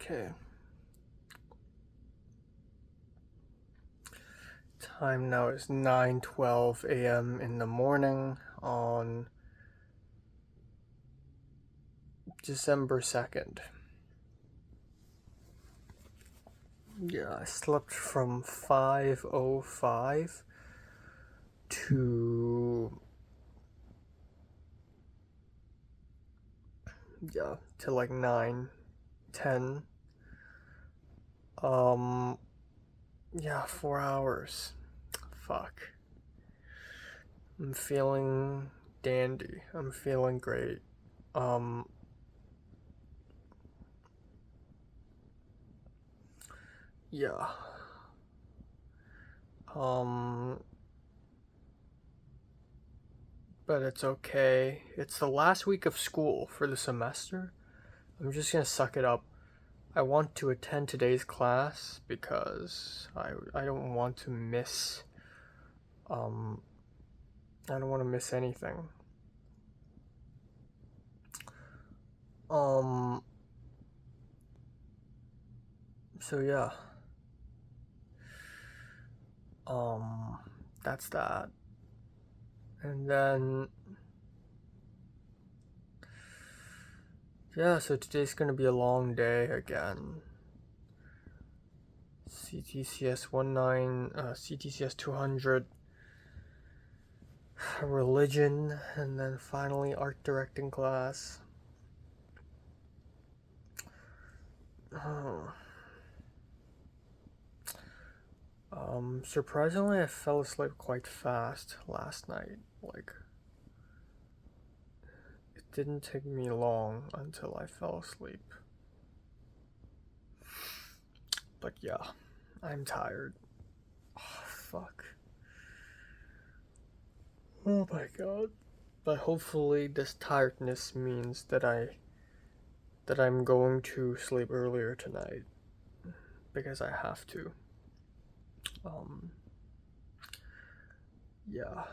Okay. Time now is 9:12 a.m. in the morning on December 2nd. Yeah, I slept from 5:05 to like 9:10. 4 hours. Fuck. I'm feeling dandy. I'm feeling great. Yeah. But it's okay. It's the last week of school for the semester. I'm just gonna suck it up. I want to attend today's class because I don't want to miss I don't want to miss anything. So yeah. That's that. And then so today's gonna be a long day again. CTCS CTCS 200, religion, and then finally art directing class. Surprisingly, I fell asleep quite fast last night. Like, it didn't take me long until I fell asleep. But yeah, I'm tired. Oh, fuck. Oh my god. But hopefully this tiredness means that I'm going to sleep earlier tonight. Because I have to. Yeah.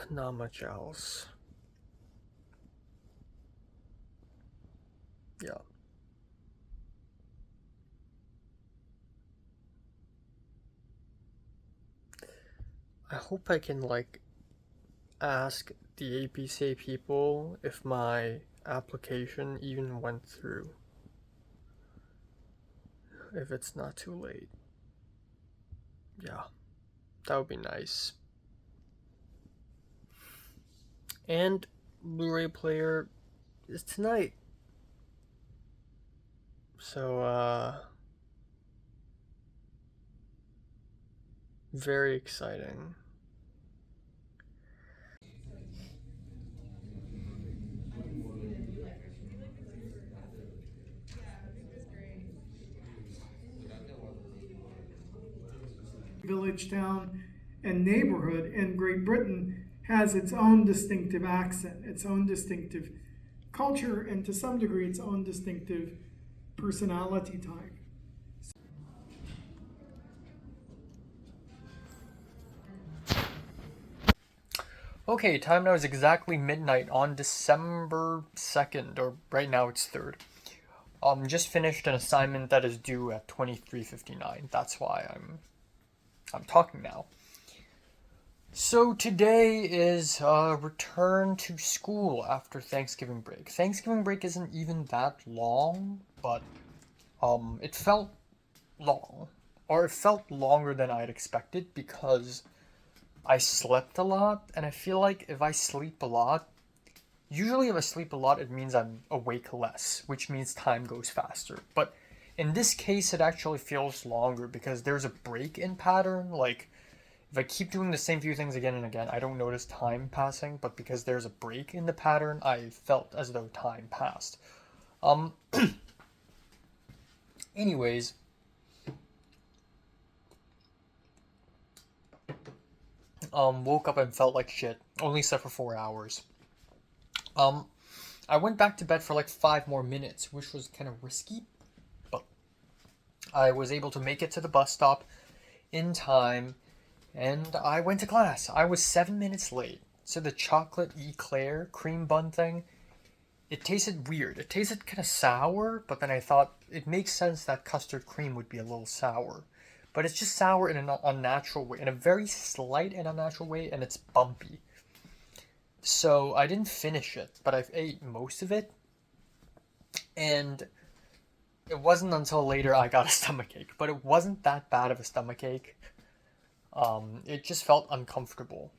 Not much else. Yeah. I hope I can, like, ask the APCA people if my application even went through. If it's not too late. Yeah. That would be nice. And Blu-ray player is tonight. So, very exciting. Village, town, and neighborhood in Great Britain has its own distinctive accent, its own distinctive culture, and to some degree its own distinctive personality type. Okay, time now is exactly midnight on December 2nd, or right now it's 3rd. Just finished an assignment that is due at 23:59. That's why I'm talking now. So today is return to school after Thanksgiving break. Thanksgiving break isn't even that long, but it felt long, or it felt longer than I'd expected because I slept a lot, and I feel like if I sleep a lot, usually if I sleep a lot, it means I'm awake less, which means time goes faster. But in this case, it actually feels longer because there's a break in pattern. Like, if I keep doing the same few things again and again, I don't notice time passing, but because there's a break in the pattern, I felt as though time passed. Um, anyways, woke up and felt like shit. Only slept for 4 hours. Um, I went back to bed for like 5 more minutes, which was kind of risky, but I was able to make it to the bus stop in time, and I went to class. I was 7 minutes late, So the chocolate eclair cream bun thing, it tasted weird. It tasted kind of sour, but then I thought it makes sense that custard cream would be a little sour. But it's just sour in an unnatural way, in a very slight and unnatural way, and it's bumpy. So I didn't finish it, but I ate most of it, and it wasn't until later I got a stomachache. But it wasn't that bad of a stomachache. It just felt uncomfortable.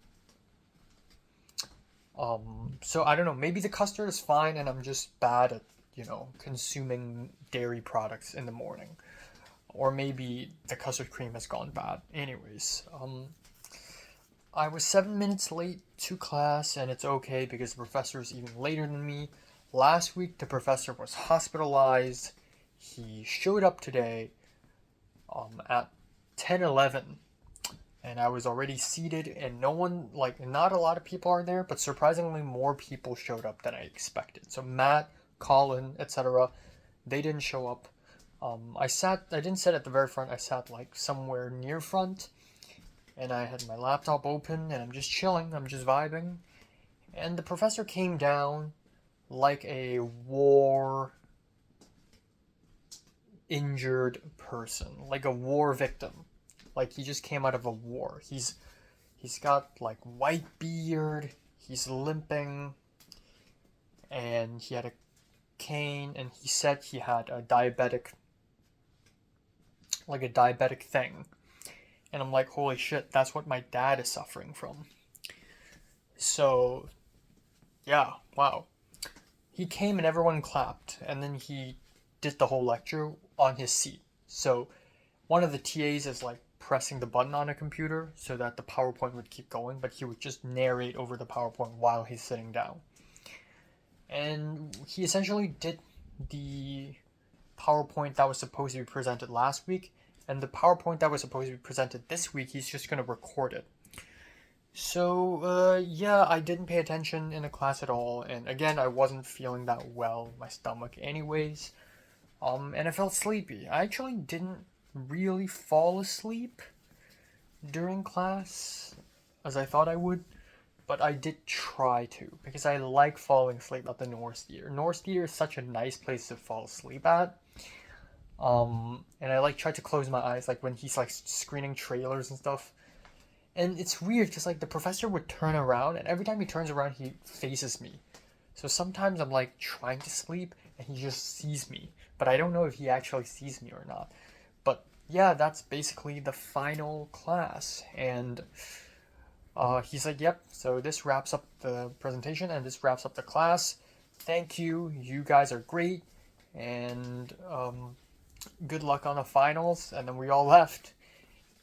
So I don't know. Maybe the custard is fine, and I'm just bad at consuming dairy products in the morning, or maybe the custard cream has gone bad. Anyways, I was 7 minutes late to class, and it's okay because the professor is even later than me. Last week, the professor was hospitalized. He showed up today at 10:11, and I was already seated, and no one, not a lot of people are there, but surprisingly more people showed up than I expected. So Matt, Colin, etc., they didn't show up. I didn't sit at the very front, I sat somewhere near front, and I had my laptop open, and I'm just chilling, I'm just vibing, and the professor came down like a war injured person, like a war victim. Like he just came out of a war. He's got white beard, he's limping, and he had a cane, and he said he had a diabetic thing. And I'm like, holy shit, that's what my dad is suffering from. So yeah, wow. He came and everyone clapped, and then he did the whole lecture on his seat. So one of the TAs is pressing the button on a computer so that the PowerPoint would keep going, but he would just narrate over the PowerPoint while he's sitting down. And he essentially did the PowerPoint that was supposed to be presented last week, and the PowerPoint that was supposed to be presented this week, he's just going to record it. So, yeah, I didn't pay attention in the class at all, and again, I wasn't feeling that well in my stomach anyways, and I felt sleepy. I actually didn't really fall asleep during class as I thought I would, but I did try to, because I like falling asleep at the Norse Theater. Norse Theater is such a nice place to fall asleep at. And I tried to close my eyes when he's screening trailers and stuff. And it's weird because the professor would turn around, and every time he turns around he faces me. So sometimes I'm trying to sleep and he just sees me, but I don't know if he actually sees me or not. But yeah, that's basically the final class, and he's like, yep, so this wraps up the presentation and this wraps up the class. Thank you, you guys are great, and good luck on the finals. And then we all left,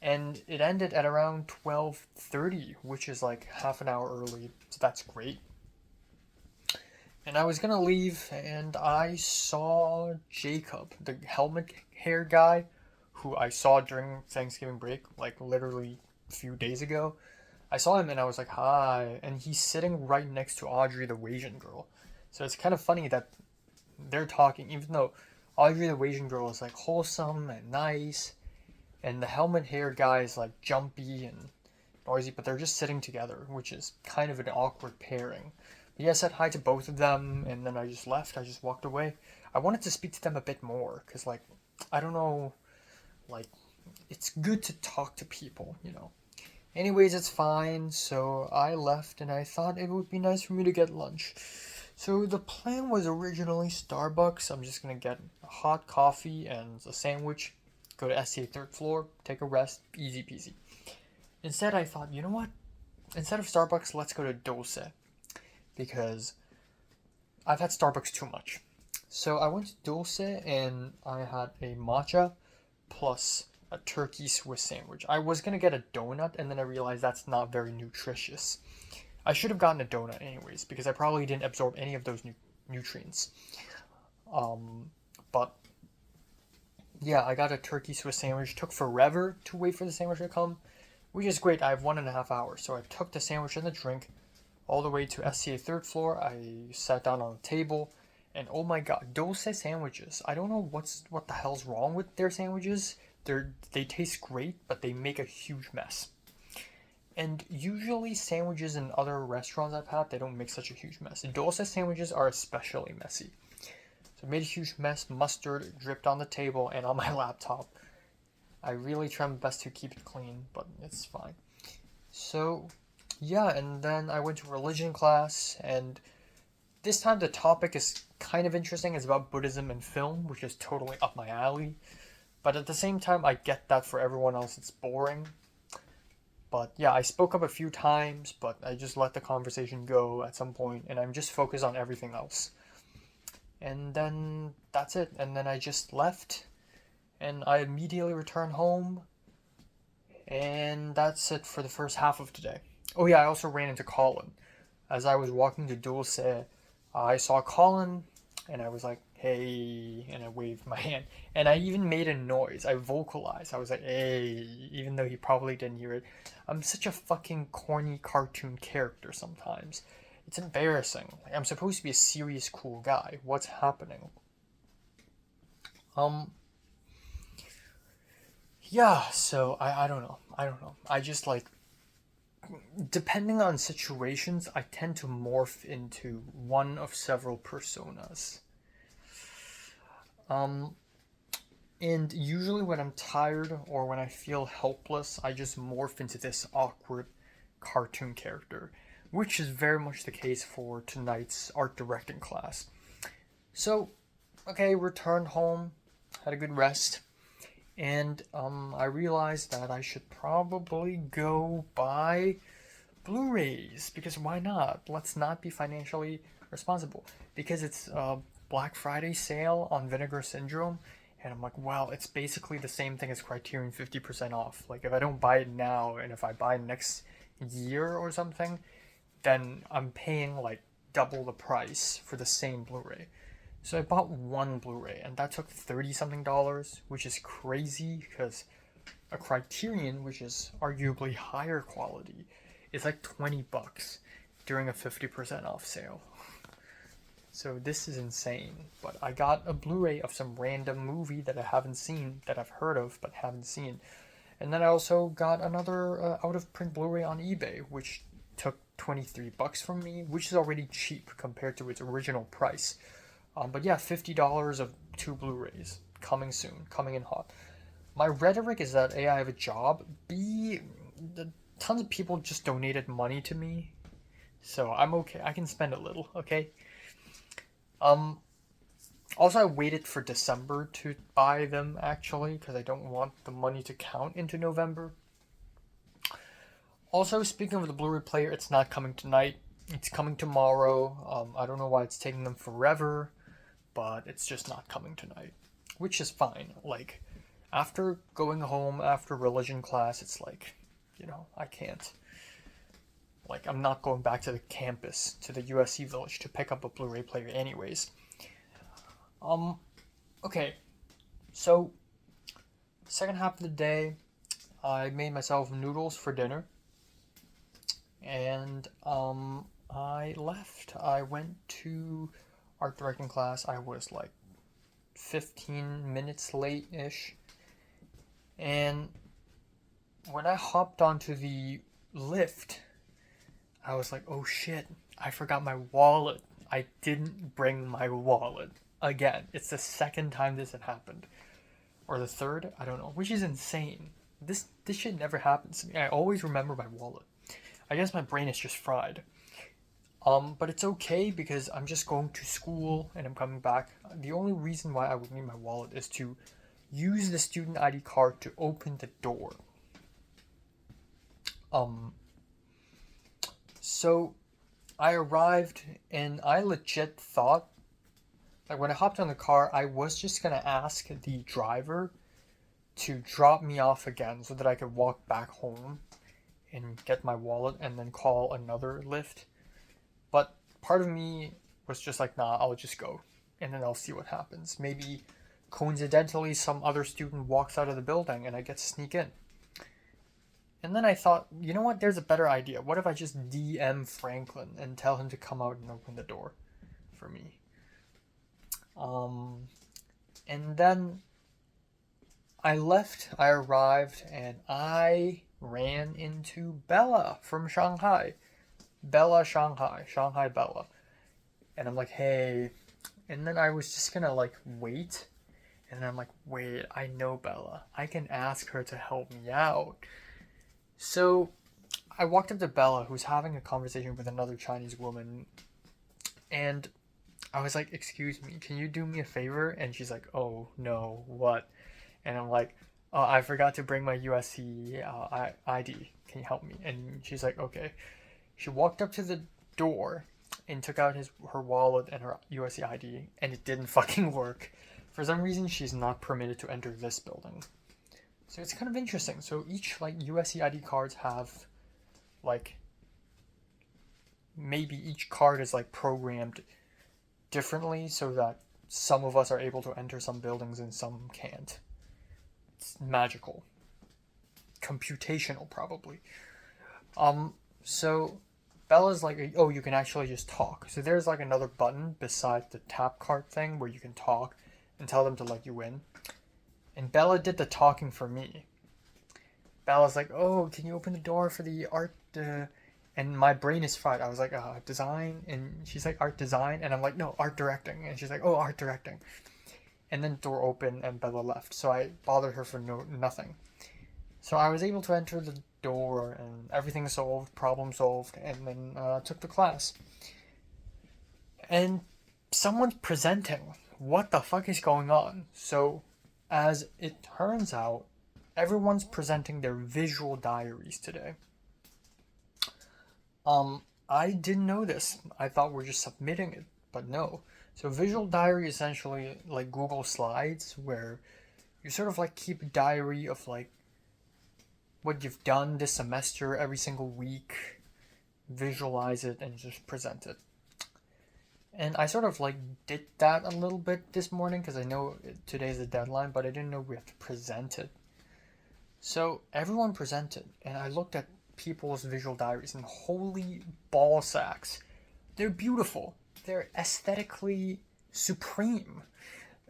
and it ended at around 12:30, which is half an hour early, so that's great. And I was gonna leave, and I saw Jacob, the helmet hair guy, who I saw during Thanksgiving break, literally a few days ago. I saw him and I was like, hi, and he's sitting right next to Audrey the Asian girl. So it's kind of funny that they're talking, even though Audrey the Asian girl is wholesome and nice, and the helmet hair guy is jumpy and noisy, but they're just sitting together, which is kind of an awkward pairing. But yeah, I said hi to both of them, and then I just left. I just walked away. I wanted to speak to them a bit more, because I don't know, it's good to talk to people, Anyways, it's fine, so I left, and I thought it would be nice for me to get lunch. So the plan was originally Starbucks. I'm just gonna get a hot coffee and a sandwich, go to SCA 3rd floor, take a rest, easy peasy. Instead, I thought, you know what? Instead of Starbucks, let's go to Dulce, because I've had Starbucks too much. So I went to Dulce, and I had a matcha plus a turkey Swiss sandwich. I was gonna get a donut, and then I realized that's not very nutritious. I should have gotten a donut anyways, because I probably didn't absorb any of those nutrients. But yeah, I got a turkey Swiss sandwich. It took forever to wait for the sandwich to come, which is great. I have 1.5 hours, so I took the sandwich and the drink all the way to SCA 3rd floor. I sat down on a table, and oh my god, Dulce sandwiches. I don't know what the hell's wrong with their sandwiches. They taste great, but they make a huge mess. And usually sandwiches in other restaurants I've had, they don't make such a huge mess. Dulce sandwiches are especially messy. So I made a huge mess, mustard dripped on the table and on my laptop. I really try my best to keep it clean, but it's fine. So, yeah, and then I went to religion class, and this time the topic is kind of interesting. It's about Buddhism and film, which is totally up my alley. But at the same time, I get that for everyone else it's boring. But yeah, I spoke up a few times, but I just let the conversation go at some point, and I'm just focused on everything else. And then that's it. And then I just left, and I immediately returned home, and that's it for the first half of today. Oh yeah, I also ran into Colin. As I was walking to Dulce, I saw Colin, and I was like, hey, and I waved my hand. And I even made a noise. I vocalized. I was like, hey, even though he probably didn't hear it. I'm such a fucking corny cartoon character sometimes. It's embarrassing. Like, I'm supposed to be a serious, cool guy. What's happening? Um, yeah, so I don't know. I don't know. I just like, depending on situations, I tend to morph into one of several personas. Um, and usually when I'm tired or when I feel helpless, I just morph into this awkward cartoon character, which is very much the case for tonight's art directing class. So, okay, returned home, had a good rest, and I realized that I should probably go buy Blu-rays because why not? Let's not be financially responsible because it's a Black Friday sale on Vinegar Syndrome, and I'm like, wow, it's basically the same thing as Criterion 50% off. Like if I don't buy it now and if I buy next year or something, then I'm paying like double the price for the same Blu-ray. So I bought one Blu-ray and that took 30 something dollars, which is crazy because a Criterion, which is arguably higher quality, is like 20 bucks during a 50% off sale. So this is insane. But I got a Blu-ray of some random movie that I haven't seen, that I've heard of but haven't seen. And then I also got another out of print Blu-ray on eBay, which took 23 bucks from me, which is already cheap compared to its original price. But yeah, $50 of two Blu-rays coming soon, coming in hot. My rhetoric is that A, I have a job, B, tons of people just donated money to me, so I'm okay. I can spend a little, okay? Um, Also, I waited for December to buy them actually because I don't want the money to count into November. Also, speaking of the Blu-ray player, it's not coming tonight. It's coming tomorrow. I don't know why it's taking them forever, but it's just not coming tonight, which is fine. Like, after going home after religion class, it's like, I can't. Like, I'm not going back to the campus, to the USC village to pick up a Blu-ray player anyways. Um, okay, so, second half of the day, I made myself noodles for dinner, and, I left. I went to art directing class. I was like 15 minutes late-ish, and when I hopped onto the lift, I was like, oh shit, I forgot my wallet. I didn't bring my wallet. Again, it's the second time this had happened. Or the third, I don't know, which is insane. This shit never happens to me. I always remember my wallet. I guess my brain is just fried. But it's okay because I'm just going to school and I'm coming back. The only reason why I would need my wallet is to use the student ID card to open the door. Um, so I arrived and I legit thought, like when I hopped on the car, I was just gonna ask the driver to drop me off again so that I could walk back home and get my wallet and then call another Lyft. But part of me was just like, nah, I'll just go and then I'll see what happens. Maybe coincidentally some other student walks out of the building and I get to sneak in. And then I thought, you know what, there's a better idea. What if I just DM Franklin and tell him to come out and open the door for me? And then I left, I arrived, and I ran into Bella from Shanghai. Bella Shanghai. Shanghai Bella. And I'm like, hey. And then I was just gonna like wait. And then I'm like, wait, I know Bella. I can ask her to help me out. So I walked up to Bella, who's having a conversation with another Chinese woman. And I was like, excuse me, can you do me a favor? And she's like, oh, no, what? And I'm like, oh, I forgot to bring my USC ID. Can you help me? And she's like, okay. She walked up to the door and took out her wallet and her USC ID, and it didn't fucking work. For some reason, she's not permitted to enter this building. So it's kind of interesting. So each like USC ID cards have like maybe each card is like programmed differently so that some of us are able to enter some buildings and some can't. It's magical. Computational, probably. So Bella's like, oh, you can actually just talk. So there's like another button beside the tap card thing where you can talk and tell them to let you in. And Bella did the talking for me. Bella's like, oh, can you open the door for the art? And my brain is fried. I was like, design? And she's like, art design? And I'm like, no, art directing. And she's like, oh, art directing. And then the door opened and Bella left. So I bothered her for nothing. So I was able to enter the door and everything solved, problem solved, and then took the class. And someone's presenting. What the fuck is going on? So as it turns out, everyone's presenting their visual diaries today. I didn't know this. I thought we're just submitting it, but no. So visual diary is essentially like Google Slides, where you sort of like keep a diary of like what you've done this semester every single week, visualize it, and just present it. And I sort of like did that a little bit this morning because I know today's the deadline, but I didn't know we have to present it. So everyone presented, and I looked at people's visual diaries, and holy ball sacks, they're beautiful. They're aesthetically supreme.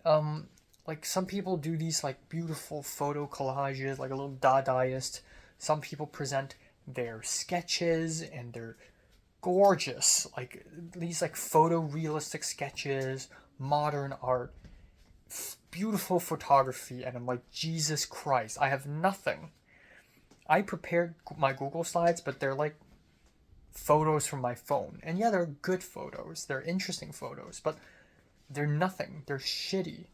Like some people do these like beautiful photo collages, like a little Dadaist. Some people present their sketches, and they're gorgeous. Like these like photorealistic sketches, modern art, beautiful photography, and I'm like, Jesus Christ, I have nothing. I prepared my Google Slides, but they're like photos from my phone. And yeah, they're good photos. They're interesting photos, but they're nothing. They're shitty.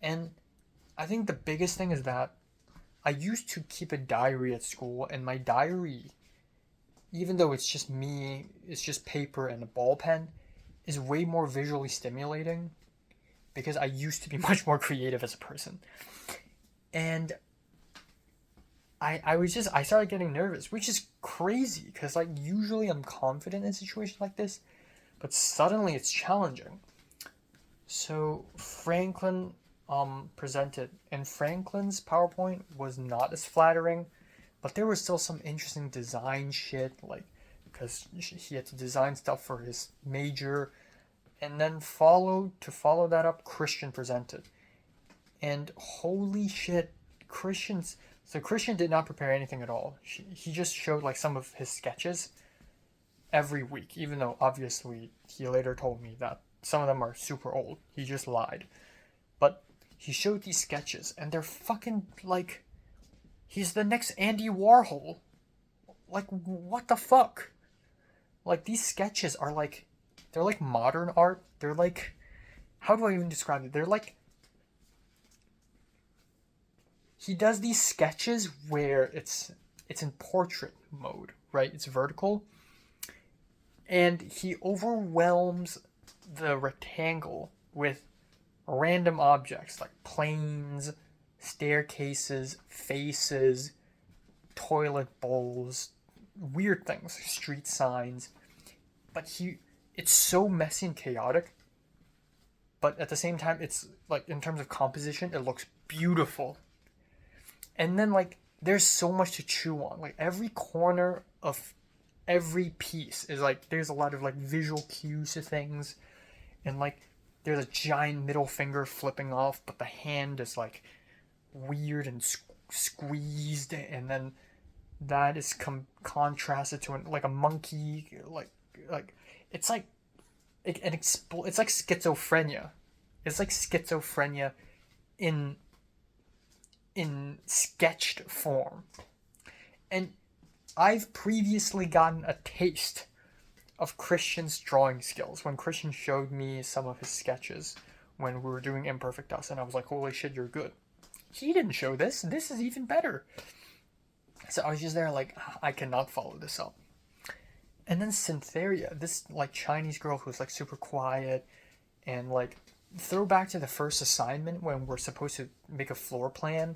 And I think the biggest thing is that I used to keep a diary at school, and my diary, even though it's just me, it's just paper and a ball pen, is way more visually stimulating because I used to be much more creative as a person. And I started getting nervous, which is crazy because like usually I'm confident in situations like this, but suddenly it's challenging. So Franklin presented, and Franklin's PowerPoint was not as flattering, but there was still some interesting design shit, like because he had to design stuff for his major. And then follow that up, Christian presented, and holy shit, Christian did not prepare anything at all. He just showed like some of his sketches every week, even though obviously he later told me that some of them are super old. He just lied. But he showed these sketches, and they're fucking like, he's the next Andy Warhol. Like, what the fuck? Like, these sketches are like, they're like modern art. They're like, how do I even describe it? They're like, he does these sketches where it's in portrait mode, right? It's vertical. And he overwhelms the rectangle with random objects like planes, staircases, faces, toilet bowls, weird things, street signs. But it's so messy and chaotic. But at the same time, it's like in terms of composition, it looks beautiful. And then like there's so much to chew on. Like every corner of every piece is like there's a lot of like visual cues to things, and like there's a giant middle finger flipping off, but the hand is like weird and squeezed, and then that is contrasted to like a monkey, like it's like it's like schizophrenia. It's like schizophrenia in sketched form. And I've previously gotten a taste of Christian's drawing skills when Christian showed me some of his sketches when we were doing Imperfect Us, and I was like, holy shit, you're good. He didn't show this. This is even better. So I was just there like, I cannot follow this up. And then Syntheria, this like Chinese girl who's like super quiet, and like throw back to the first assignment when we're supposed to make a floor plan.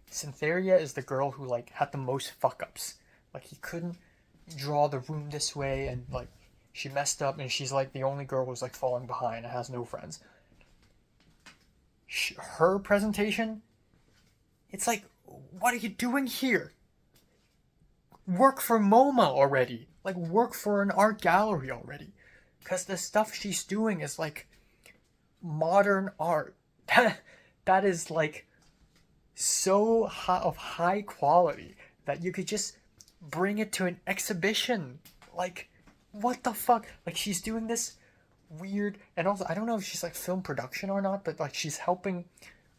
Syntheria is the girl who like had the most fuck ups. Like he couldn't draw the room this way, and like she messed up, and she's like the only girl who's like falling behind and has no friends. Her presentation, it's like, what are you doing here? Work for MoMA already. Like, work for an art gallery already. Because the stuff she's doing is like modern art. That is like so of high quality that you could just bring it to an exhibition. Like, what the fuck? Like, she's doing this weird, and also I don't know if she's like film production or not, but like she's helping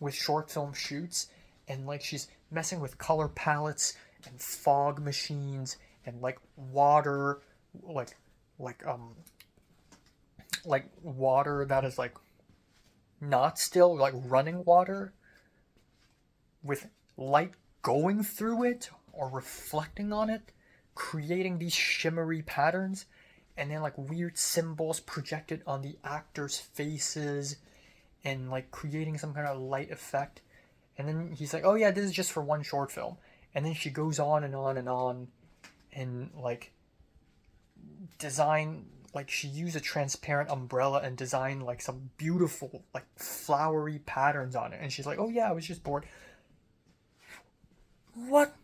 with short film shoots, and like she's messing with color palettes and fog machines and like water, like water that is like not still, like running water with light going through it or reflecting on it, creating these shimmery patterns, and then like weird symbols projected on the actors' faces, and like creating some kind of light effect. And then he's like, oh yeah, this is just for one short film. And then she goes on and on and on, and like design, like she used a transparent umbrella and designed like some beautiful like flowery patterns on it. And she's like, oh yeah, I was just bored. What?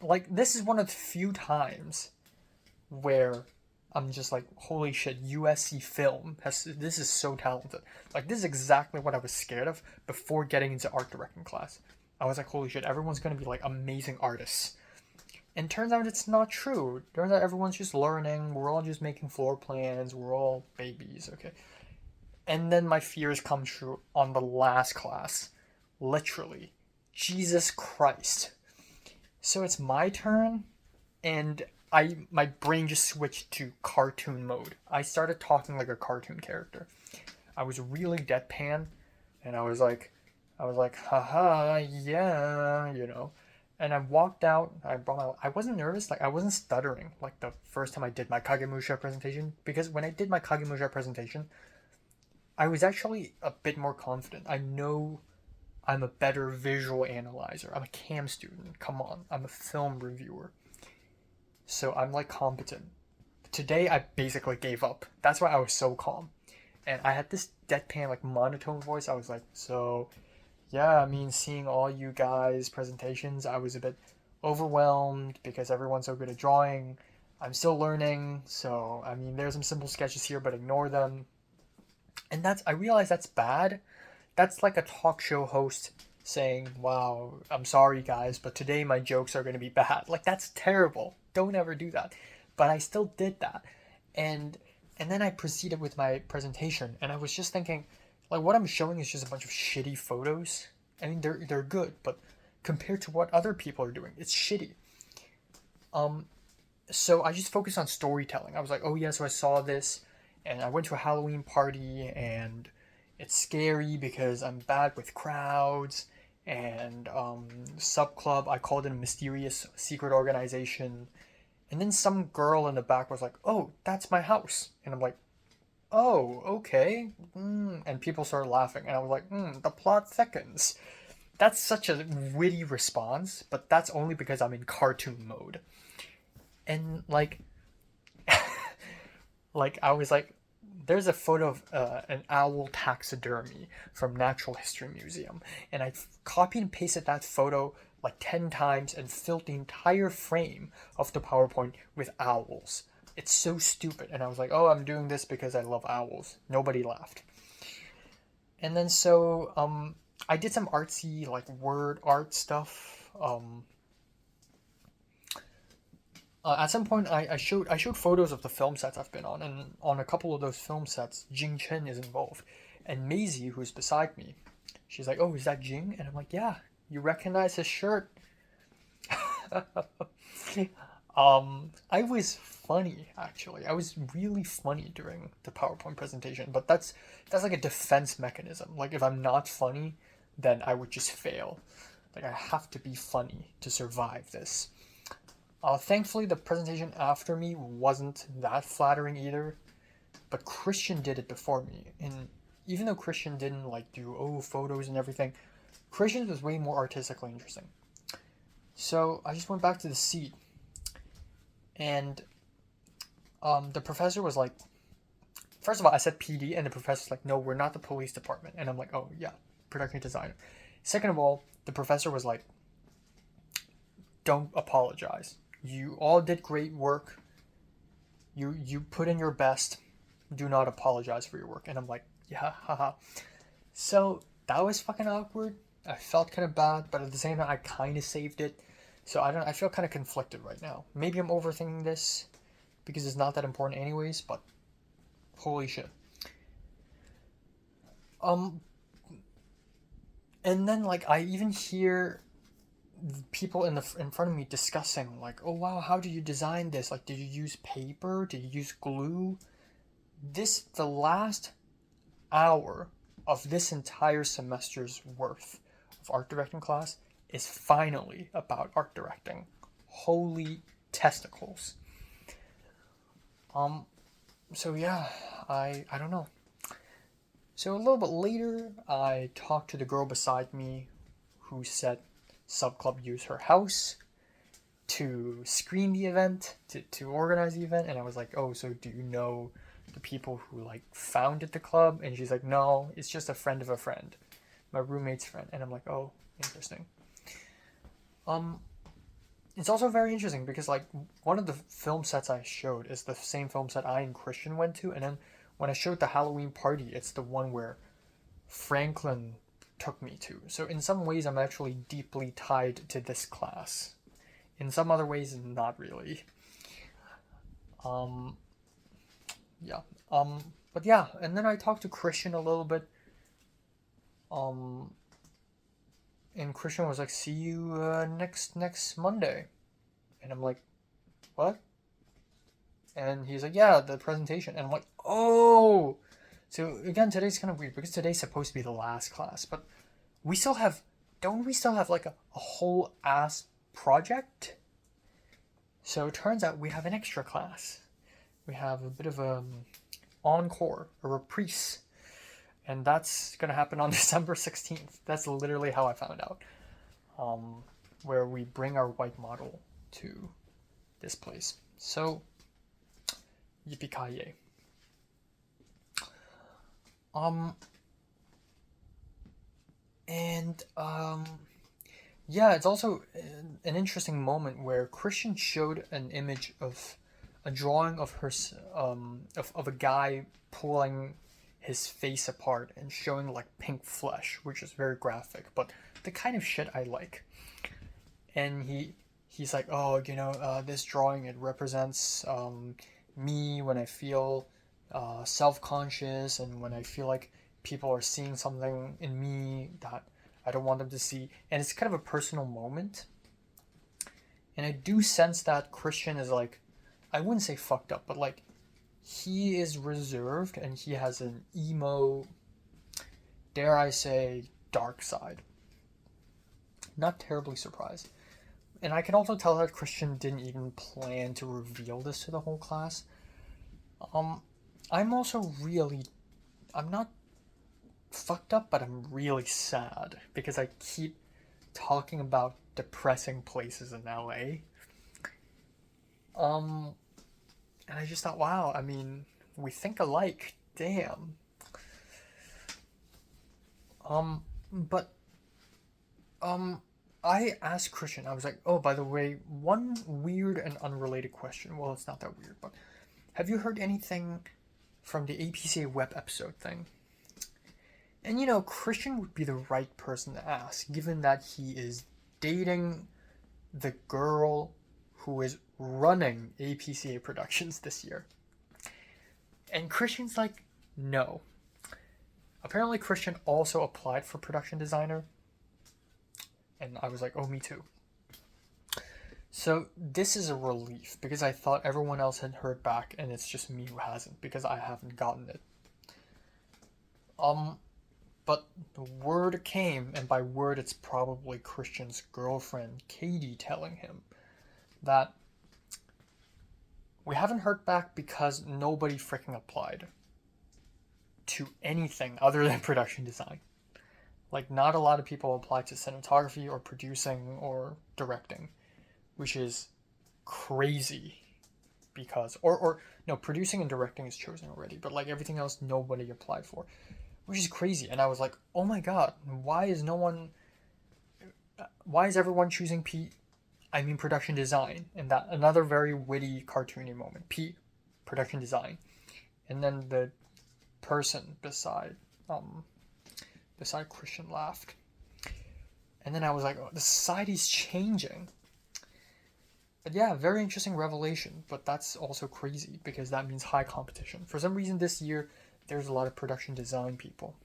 Like, this is one of the few times where I'm just like, holy shit, USC film this is so talented. Like, this is exactly what I was scared of before getting into art directing class. I was like, holy shit, everyone's gonna be like amazing artists. And turns out it's not true. Turns out everyone's just learning. We're all just making floor plans. We're all babies, okay? And then my fears come true on the last class. Literally. Jesus Christ. So it's my turn, and my brain just switched to cartoon mode. I started talking like a cartoon character. I was really deadpan, and I was like, haha, yeah, you know. And I walked out. I wasn't nervous. Like, I wasn't stuttering like the first time I did my Kagemusha presentation, because when I did my Kagemusha presentation, I was actually a bit more confident. I know I'm a better visual analyzer. I'm a CAM student. Come on. I'm a film reviewer. So I'm like competent. Today I basically gave up. That's why I was so calm. And I had this deadpan, like monotone voice. I was like, so yeah, I mean, seeing all you guys' presentations, I was a bit overwhelmed because everyone's so good at drawing. I'm still learning, so I mean, there's some simple sketches here, but ignore them. And I realize that's bad. That's like a talk show host saying, wow, I'm sorry guys, but today my jokes are going to be bad. Like, that's terrible. Don't ever do that. But I still did that. And then I proceeded with my presentation, and I was just thinking, like, what I'm showing is just a bunch of shitty photos. I mean, they're good, but compared to what other people are doing, it's shitty. So I just focused on storytelling. I was like, oh yeah, so I saw this, and I went to a Halloween party, and it's scary because I'm bad with crowds, and sub club, I called it a mysterious secret organization. And then some girl in the back was like, oh, that's my house. And I'm like, oh, okay. And people started laughing. And I was like, the plot thickens. That's such a witty response, but that's only because I'm in cartoon mode. And like, like I was like, there's a photo of an owl taxidermy from Natural History Museum. And I copied and pasted that photo like 10 times and filled the entire frame of the PowerPoint with owls. It's so stupid. And I was like, oh, I'm doing this because I love owls. Nobody laughed. And then so I did some artsy like word art stuff. At some point, I showed photos of the film sets I've been on, and on a couple of those film sets, Jing Chen is involved, and Maisie, who's beside me, she's like, "Oh, is that Jing?" And I'm like, "Yeah, you recognize his shirt." I was funny actually. I was really funny during the PowerPoint presentation, but that's like a defense mechanism. Like if I'm not funny, then I would just fail. Like I have to be funny to survive this. Thankfully, the presentation after me wasn't that flattering either, but Christian did it before me. And even though Christian didn't like do photos and everything, Christian's was way more artistically interesting. So I just went back to the seat, and the professor was like, first of all, I said PD, and the professor's like, "No, we're not the police department." And I'm like, "Oh yeah, production designer." Second of all, the professor was like, "Don't apologize. You all did great work. You put in your best. Do not apologize for your work." And I'm like, "Yeah, haha." So that was fucking awkward. I felt kind of bad, but at the same time, I kind of saved it. So I don't. I feel kind of conflicted right now. Maybe I'm overthinking this because it's not that important anyways. But holy shit. Um, and then like I even hear people in front of me discussing like, "Oh wow, how did you design this? Like, did you use paper? Did you use glue?" The last hour of this entire semester's worth of art directing class is finally about art directing. Holy testicles. Um so yeah, I don't know. So a little bit later, I talked to the girl beside me who said Sub Club used her house to screen the event, to organize the event, and I was like, "Oh, so do you know the people who like founded the club?" And she's like, "No, it's just a friend of a friend, my roommate's friend." And I'm like, "Oh, interesting." Um, it's also very interesting because like one of the film sets I showed is the same film set I and Christian went to, and then when I showed the Halloween party, it's the one where Franklin took me to. So in some ways, I'm actually deeply tied to this class. In some other ways, not really. Um, yeah. But yeah, and then I talked to Christian a little bit. Um, and Christian was like, "See you next Monday," and I'm like, "What?" And he's like, "Yeah, the presentation," and I'm like, "Oh." So again, today's kind of weird because today's supposed to be the last class, but we still have, don't we still have like a whole ass project? So it turns out we have an extra class. We have a bit of a encore, a reprise, and that's gonna happen on December 16th. That's literally how I found out. Where we bring our white model to this place. So, yippee Um, and yeah, it's also an interesting moment where Christian showed an image of a drawing of her, of a guy pulling his face apart and showing like pink flesh, which is very graphic, but the kind of shit I like. And he's like, "Oh, this drawing, it represents me when I feel self-conscious and when I feel like people are seeing something in me that I don't want them to see." And it's kind of a personal moment. And I do sense that Christian is like, I wouldn't say fucked up, but like he is reserved and he has an emo, dare I say, dark side. Not terribly surprised. And I can also tell that Christian didn't even plan to reveal this to the whole class. Um, I'm also really, I'm not fucked up, but I'm really sad because I keep talking about depressing places in LA. Um, and I just thought, wow, I mean, we think alike. Damn. But um, I asked Christian. I was like, "Oh, by the way, one weird and unrelated question. Well, it's not that weird, but have you heard anything from the APCA web episode thing?" And Christian would be the right person to ask, given that he is dating the girl who is running APCA Productions this year. And Christian's like, no. Apparently Christian also applied for production designer. And I was like, oh, me too. So this is a relief because I thought everyone else had heard back and it's just me who hasn't because I haven't gotten it. But the word came, and by word it's probably Christian's girlfriend, Katie, telling him that we haven't heard back because nobody freaking applied to anything other than production design. Like, not a lot of people applied to cinematography or producing or directing, which is crazy because, or no, producing and directing is chosen already, but like everything else, nobody applied for, which is crazy. And I was like, oh my god, why is everyone choosing production design? And that another very witty, cartoony moment. Production design. And then the person beside Christian laughed. And then I was like, oh, the society's changing. But yeah, very interesting revelation, but that's also crazy because that means high competition. For some reason this year, there's a lot of production design people.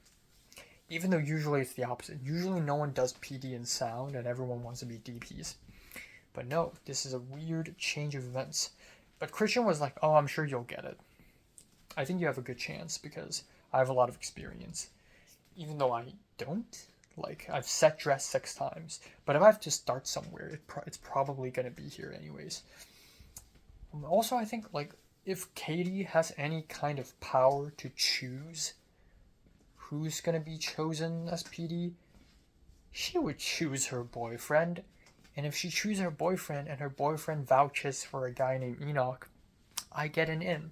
Even though usually it's the opposite. Usually no one does PD and sound and everyone wants to be DPs. But no, this is a weird change of events. But Christian was like, oh, I'm sure you'll get it. I think you have a good chance because I have a lot of experience. Even though I don't. Like, I've set dress 6 times. But if I have to start somewhere, it's probably going to be here anyways. Also, I think, like, if Katie has any kind of power to choose who's going to be chosen as PD, she would choose her boyfriend. And if she chooses her boyfriend and her boyfriend vouches for a guy named Enoch, I get an in.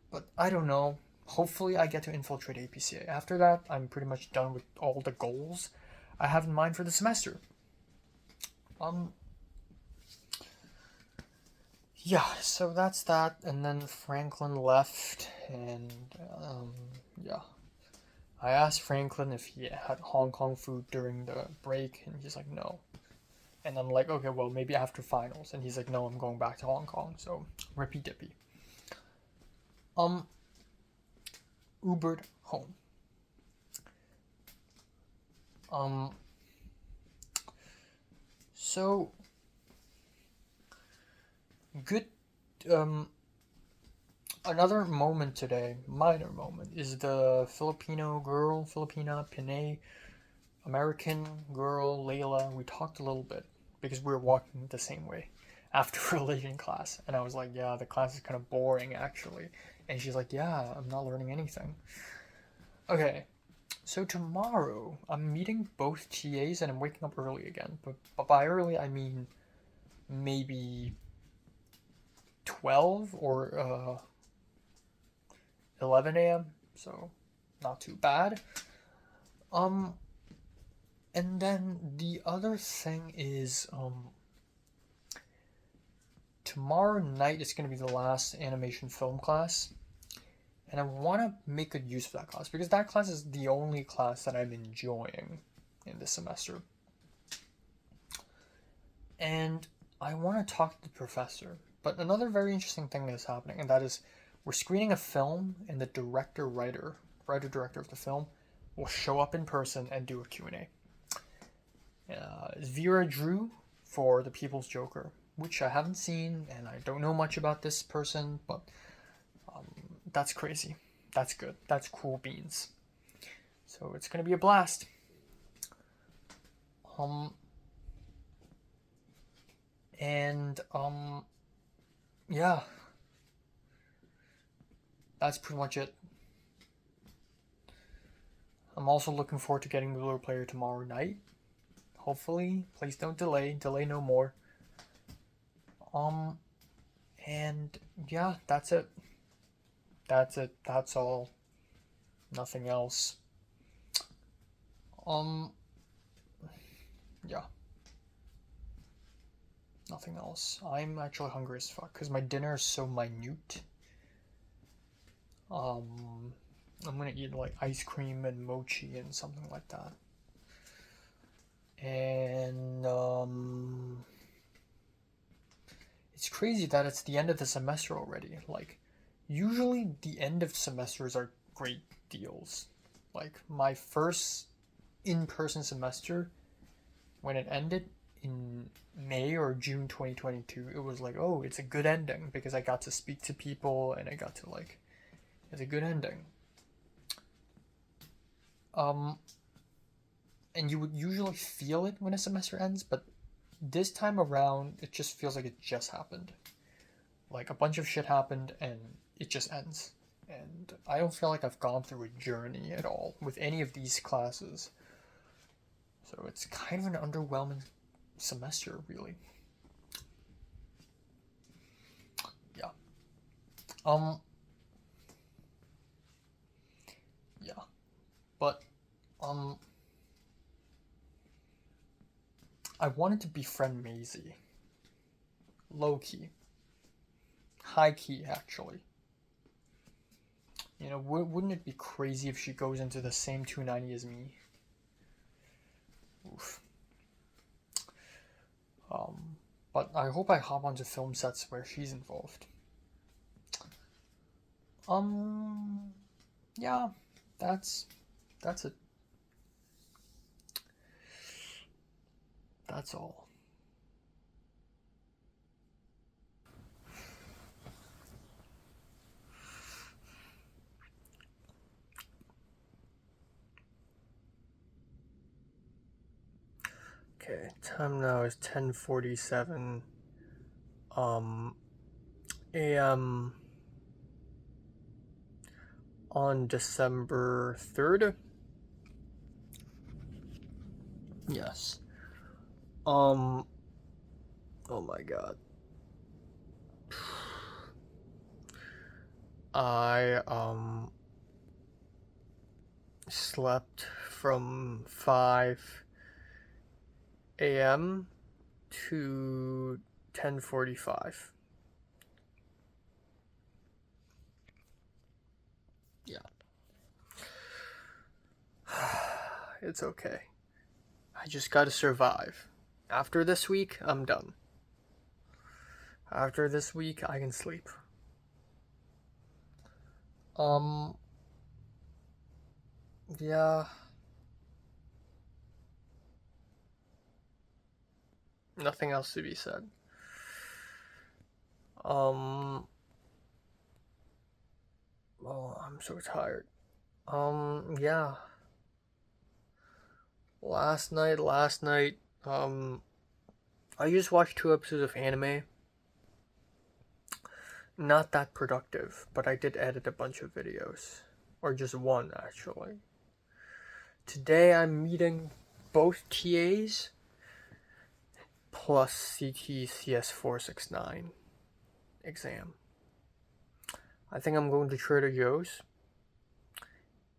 But I don't know. Hopefully I get to infiltrate APCA. After that, I'm pretty much done with all the goals I have in mind for the semester. Yeah, so that's that. And then Franklin left, and yeah. I asked Franklin if he had Hong Kong food during the break, and he's like, no. And I'm like, okay, well, maybe after finals. And he's like, no, I'm going back to Hong Kong. So, rippy dippy. Ubered home. So good. Another moment today, minor moment, is the Filipina Pinay American girl, Layla. We talked a little bit because we were walking the same way after religion class, and I was like, yeah, the class is kind of boring actually. And she's like, yeah, I'm not learning anything. Okay, so tomorrow I'm meeting both TAs and I'm waking up early again. But by early, I mean maybe 12 or 11 a.m. So not too bad. And then the other thing is, tomorrow night is going to be the last animation film class. And I want to make good use of that class because that class is the only class that I'm enjoying in this semester. And I want to talk to the professor. But another very interesting thing that's happening, and that is we're screening a film and the writer-director of the film will show up in person and do a Q&A. Vera Drew for The People's Joker, which I haven't seen, and I don't know much about this person, but that's crazy. That's good. That's cool beans. So it's gonna be a blast. Yeah. That's pretty much it. I'm also looking forward to getting Ruler Player tomorrow night. Hopefully, please don't delay. Delay no more. And yeah, that's it. That's it. That's all. Nothing else. Yeah. Nothing else. I'm actually hungry as fuck because my dinner is so minute. I'm gonna eat like ice cream and mochi and something like that. And it's crazy that it's the end of the semester already. Like, usually the end of semesters are great deals. Like, my first in-person semester, when it ended in May or June 2022, it was like, oh, it's a good ending because I got to speak to people and I got to like, it's a good ending. And you would usually feel it when a semester ends, but this time around, it just feels like it just happened. Like a bunch of shit happened and it just ends. And I don't feel like I've gone through a journey at all with any of these classes. So it's kind of an underwhelming semester, really. Yeah. Yeah. But, I wanted to befriend Maisie. Low key. High key, actually. You know, wouldn't it be crazy if she goes into the same 290 as me? Oof. But I hope I hop onto film sets where she's involved. Yeah, that's it. That's all. Okay, time now is 10:47 a.m. on December 3rd. Yes. Oh my god. I slept from 5 a.m. to 10:45. Yeah. It's okay. I just gotta survive. After this week, I'm done. After this week, I can sleep. Yeah. Nothing else to be said. Oh, I'm so tired. Yeah. Last night, I just watched 2 episodes of anime. Not that productive, but I did edit a bunch of videos. Or just one, actually. Today I'm meeting both TAs plus CTCS 469 exam. I think I'm going to Trader Joe's.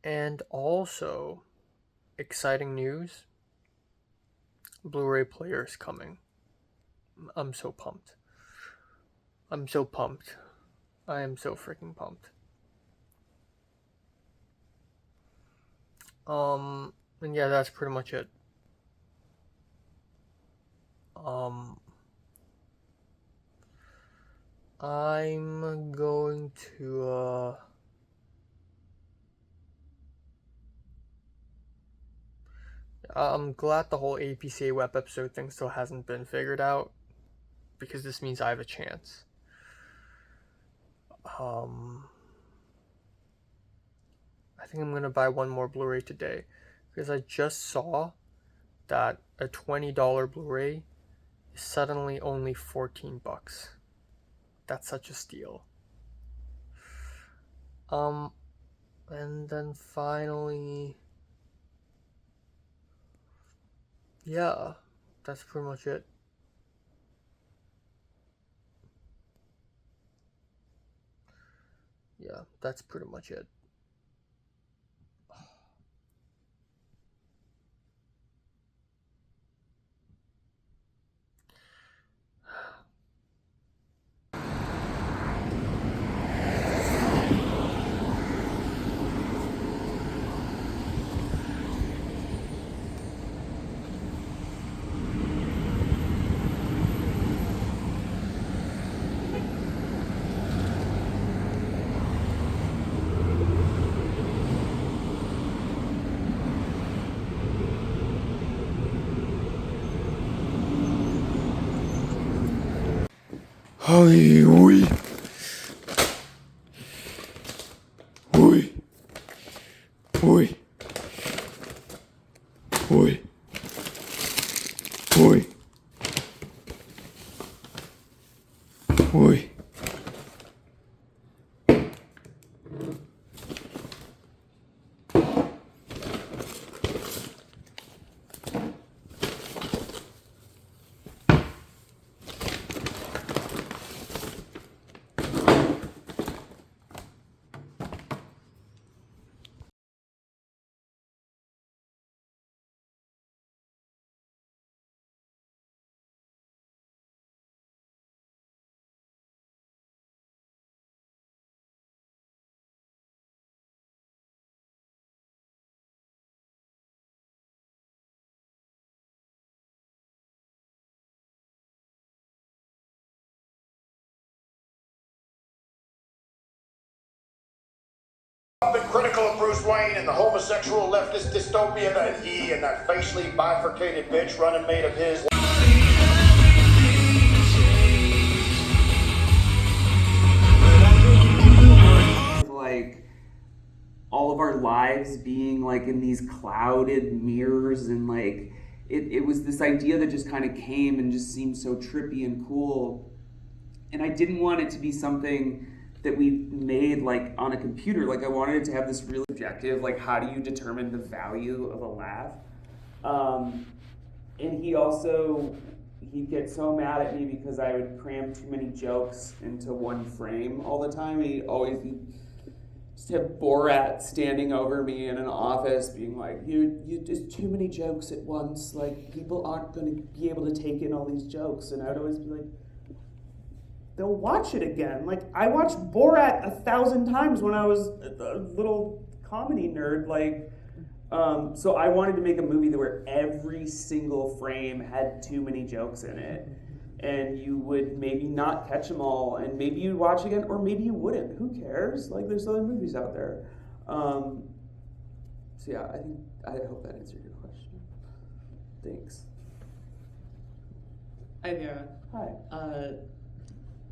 And also, exciting news, Blu-ray player is coming. I'm so pumped. I am so freaking pumped. And yeah, that's pretty much it. I'm going to, I'm glad the whole APCA web episode thing still hasn't been figured out, because this means I have a chance. I think I'm gonna buy one more Blu-ray today, because I just saw that a $20 Blu-ray is suddenly only $14. That's such a steal. And then finally, yeah, that's pretty much it. Yeah, that's pretty much it. Oi, oi. Oi. Oi. Oi. Oi. Oi. Been critical of Bruce Wayne and the homosexual leftist dystopia that he and that facially bifurcated bitch running mate of his. Like all of our lives being like in these clouded mirrors, and like it was this idea that just kind of came and just seemed so trippy and cool. And I didn't want it to be something that we made like on a computer. Like I wanted it to have this real objective, like how do you determine the value of a laugh? And he'd get so mad at me because I would cram too many jokes into one frame all the time. He'd just have Borat standing over me in an office being like, you just too many jokes at once. Like people aren't going to be able to take in all these jokes. And I would always be like, they'll watch it again. Like I watched Borat 1,000 times when I was a little comedy nerd. Like, so I wanted to make a movie where every single frame had too many jokes in it, and you would maybe not catch them all, and maybe you'd watch again, or maybe you wouldn't. Who cares? Like, there's other movies out there. So yeah, I hope that answered your question. Thanks. Hi, Vera. Hi.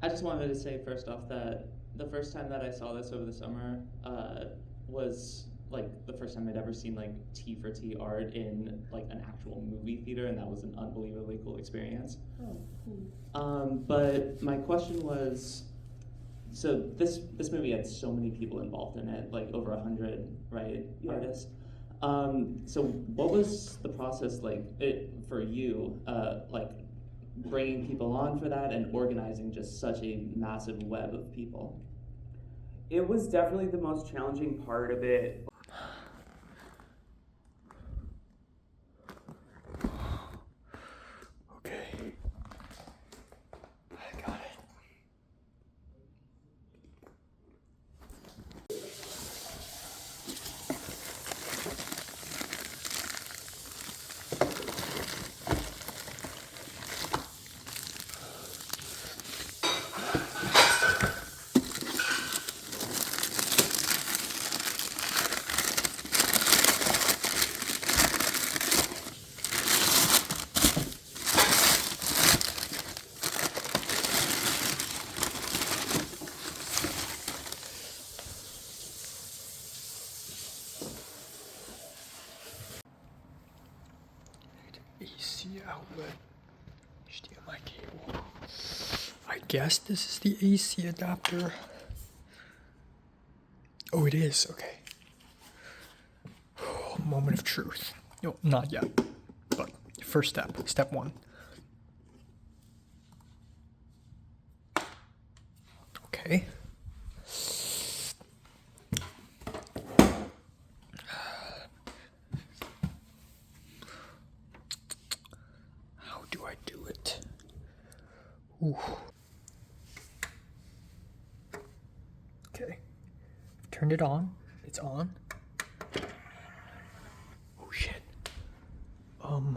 I just wanted to say first off that the first time that I saw this over the summer was like the first time I'd ever seen like T for T art in like an actual movie theater, and that was an unbelievably cool experience. Oh, cool. But my question was, so this movie had so many people involved in it, like over 100, right, Yeah. artists. So what was the process like for you, like bringing people on for that and organizing just such a massive web of people? It was definitely the most challenging part of it. Okay. I got it. AC outlet, HDMI cable. I guess this is the AC adapter. Oh, it is. Okay. Moment of truth. No, not yet. But first step. Step one. Okay. How do I do it? Ooh. Okay. Turned it on. It's on. Oh shit. Oh.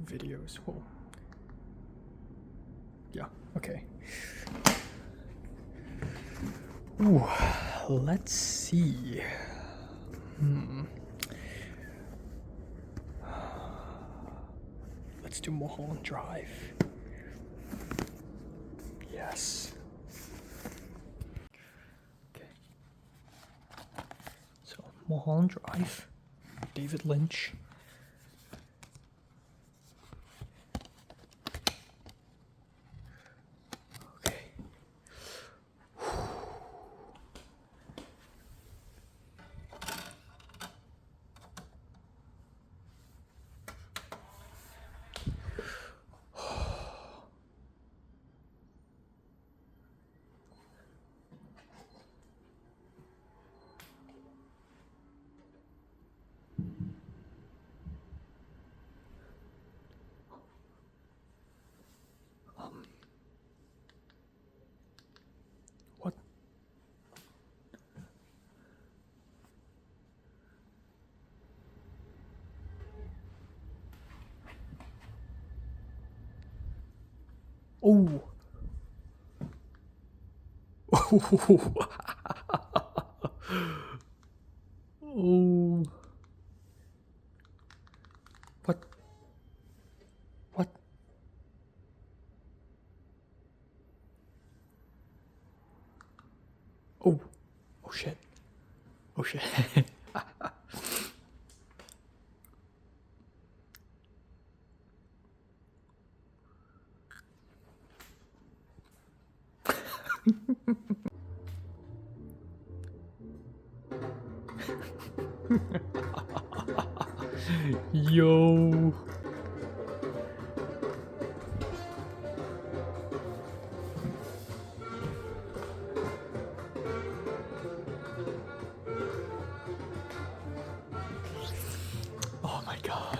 Videos. Whoa. Yeah, okay. Ooh, let's see. Let's do Mulholland Drive. Yes. Okay. So, Mulholland Drive, David Lynch. Okay. What? Oh. Oh. What? What? Oh. Oh shit. Oh shit. Yo. Oh my god.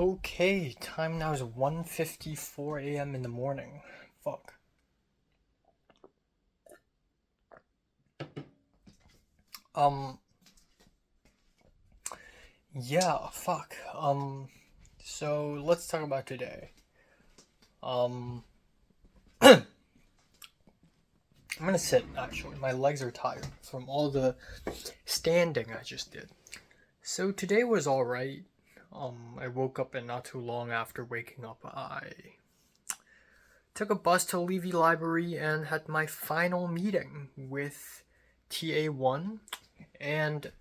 Okay, time now is 1:54 a.m. in the morning. Fuck. Um, yeah, fuck. So let's talk about today. I'm gonna sit, actually. My legs are tired from all the standing I just did. So today was alright. I woke up, and not too long after waking up, I took a bus to Levy Library and had my final meeting with TA1, and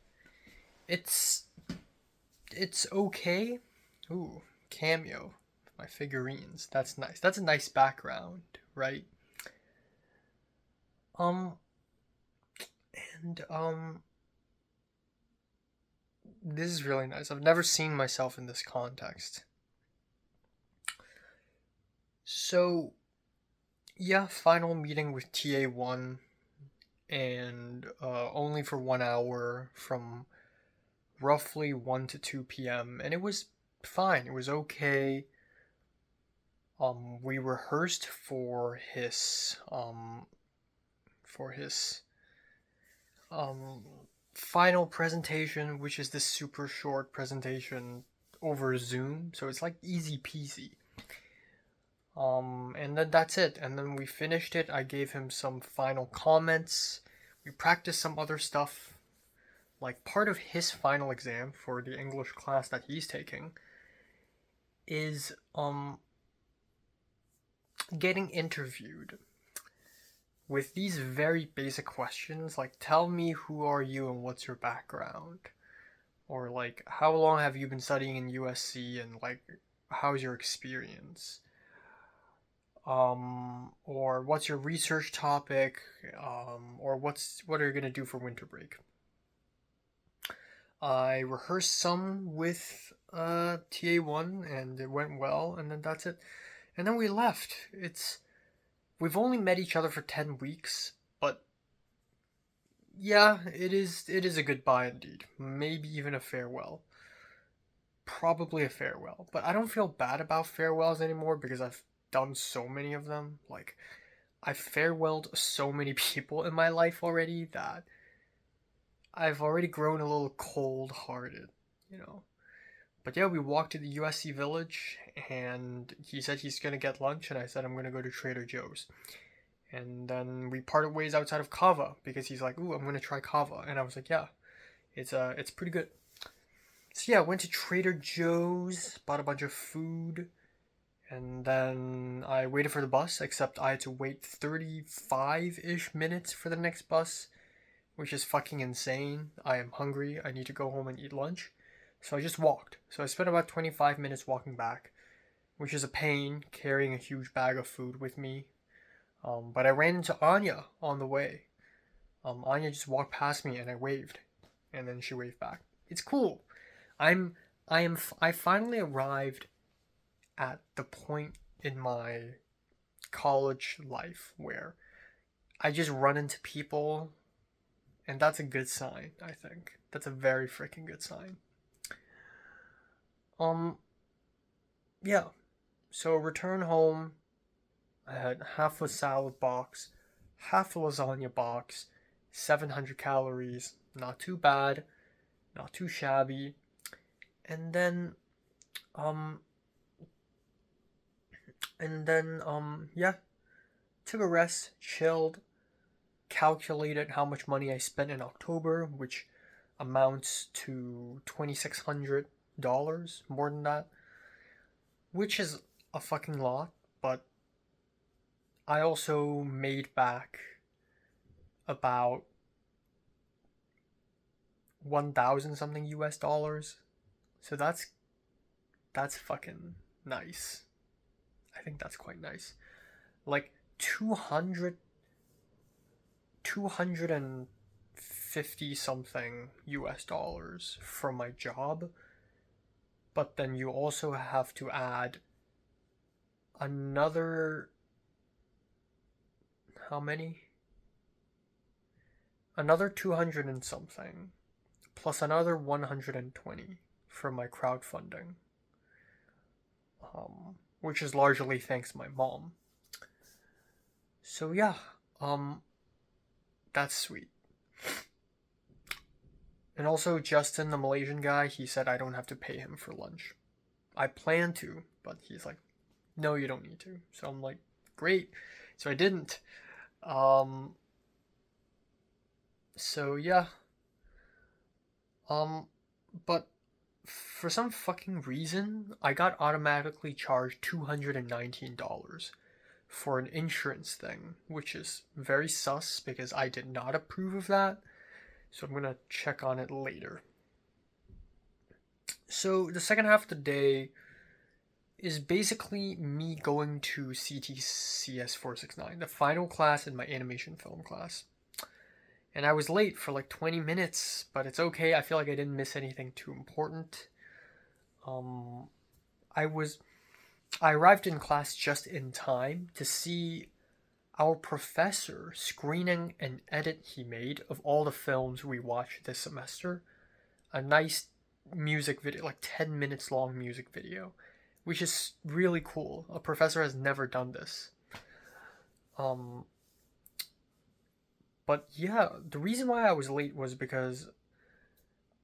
it's okay. Ooh, cameo, my figurines. That's nice. That's a nice background, right? Um, and this is really nice. I've never seen myself in this context. So, yeah, final meeting with TA1, and only for 1 hour from roughly 1 to 2 p.m. And it was fine. It was okay. We rehearsed for his final presentation, which is this super short presentation over Zoom, so it's like easy peasy. And then that's it. And then we finished it. I gave him some final comments. We practiced some other stuff. Like, part of his final exam for the English class that he's taking is getting interviewed with these very basic questions, like, tell me who are you and what's your background, or like, how long have you been studying in USC, and like, how's your experience, or what's your research topic, or what are you gonna do for winter break. I rehearsed some with TA1, and it went well, and then that's it. And then we left. We've only met each other for 10 weeks, but yeah, it is a goodbye indeed. Maybe even a farewell. Probably a farewell. But I don't feel bad about farewells anymore because I've done so many of them. Like, I've farewelled so many people in my life already that I've already grown a little cold-hearted, you know. But yeah, we walked to the USC Village, and he said he's gonna get lunch, and I said I'm gonna go to Trader Joe's. And then we parted ways outside of Kava, because he's like, ooh, I'm gonna try Kava. And I was like, yeah, it's pretty good. So yeah, went to Trader Joe's, bought a bunch of food, and then I waited for the bus, except I had to wait 35-ish minutes for the next bus, which is fucking insane. I am hungry, I need to go home and eat lunch. So I just walked. So I spent about 25 minutes walking back, which is a pain, carrying a huge bag of food with me. But I ran into Anya on the way. Anya just walked past me and I waved, and then she waved back. It's cool. I finally arrived at the point in my college life where I just run into people, and that's a good sign, I think. That's a very freaking good sign. Yeah. So return home, I had half a salad box, half a lasagna box, 700 calories, not too bad, not too shabby. And then, yeah, took a rest, chilled, calculated how much money I spent in October, which amounts to $2,600, more than that, which is a fucking lot, but I also made back about 1,000 something US dollars. So that's fucking nice. I think that's quite nice. Like 250 something US dollars from my job. But then you also have to add another, how many? Another 200 and something, plus another 120 from my crowdfunding. which is largely thanks to my mom. So yeah, that's sweet. And also Justin, the Malaysian guy, he said I don't have to pay him for lunch. I plan to, but he's like, no, you don't need to. So I'm like, great. So I didn't. So yeah. But for some fucking reason, I got automatically charged $219 for an insurance thing, which is very sus because I did not approve of that. So I'm gonna check on it later. So the second half of the day is basically me going to CTCS 469, the final class in my animation film class. And I was late for like 20 minutes, but it's okay. I feel like I didn't miss anything too important. I arrived in class just in time to see our professor screening an edit he made of all the films we watched this semester. A nice music video, like 10 minutes long music video, which is really cool. A professor has never done this. But yeah, the reason why I was late was because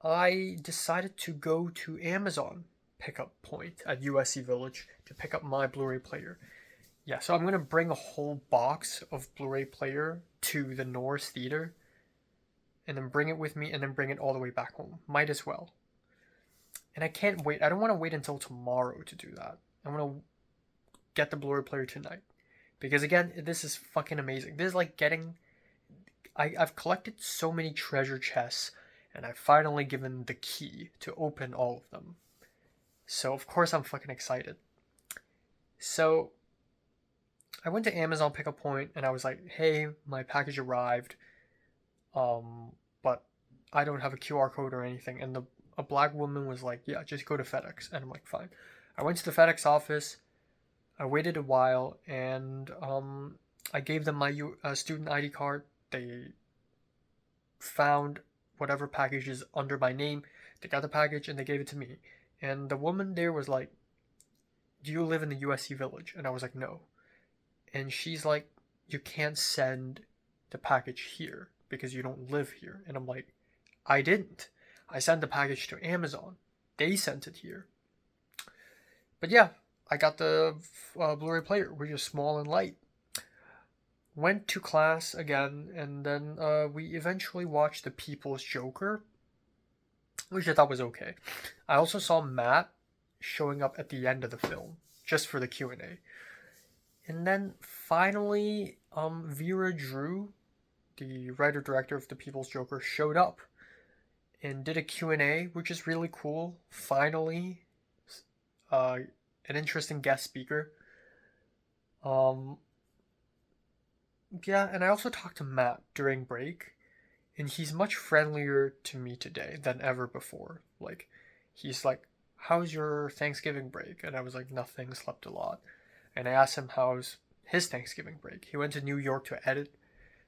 I decided to go to Amazon pickup point at USC Village to pick up my Blu-ray player. Yeah, so I'm going to bring a whole box of Blu-ray player to the Norris Theater and then bring it with me and then bring it all the way back home. Might as well. And I can't wait. I don't want to wait until tomorrow to do that. I want to get the Blu-ray player tonight. Because again, this is fucking amazing. This is like getting... I've collected so many treasure chests, and I've finally given the key to open all of them. So of course I'm fucking excited. So I went to Amazon pickup point, and I was like, hey, my package arrived, but I don't have a QR code or anything. And a black woman was like, yeah, just go to FedEx. And I'm like, fine. I went to the FedEx office. I waited a while, and I gave them my student ID card. They found whatever package is under my name. They got the package and they gave it to me. And the woman there was like, do you live in the USC Village? And I was like, no. And she's like, you can't send the package here because you don't live here. And I'm like, I didn't. I sent the package to Amazon. They sent it here. But yeah, I got the Blu-ray player, which is small and light. Went to class again, and then we eventually watched The People's Joker, which I thought was okay. I also saw Matt showing up at the end of the film, just for the Q&A. And then finally, Vera Drew, the writer-director of The People's Joker, showed up and did a Q&A, which is really cool. Finally, an interesting guest speaker. Yeah, and I also talked to Matt during break, and he's much friendlier to me today than ever before. Like, he's like, how's your Thanksgiving break? And I was like, nothing, slept a lot. And I asked him how's his Thanksgiving break. He went to New York to edit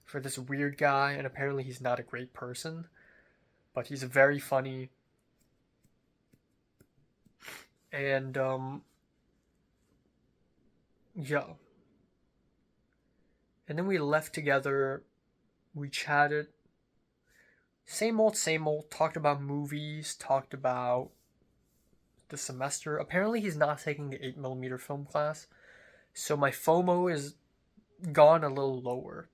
for this weird guy, and apparently he's not a great person, but he's very funny. And, yeah. And then we left together, we chatted, same old, talked about movies, talked about the semester. Apparently he's not taking the 8mm film class, so my FOMO is gone a little lower.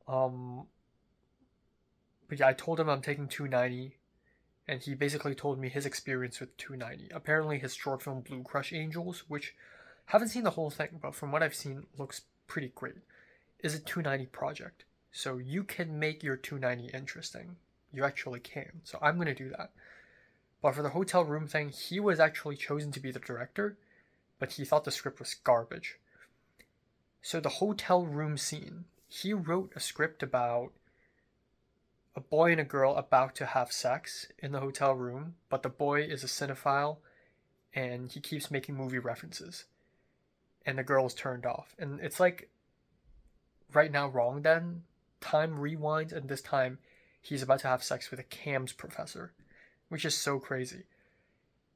But yeah, I told him I'm taking 290, and he basically told me his experience with 290. Apparently his short film Blue Crush Angels, which haven't seen the whole thing, but from what I've seen, looks pretty great, is a 290 project. So you can make your 290 interesting. You actually can. So I'm going to do that. But for the hotel room thing, he was actually chosen to be the director, but he thought the script was garbage. So the hotel room scene, he wrote a script about a boy and a girl about to have sex in the hotel room, but the boy is a cinephile and he keeps making movie references. And the girl is turned off. And it's like, right now, wrong then. Time rewinds, and this time he's about to have sex with a CAMS professor, which is so crazy.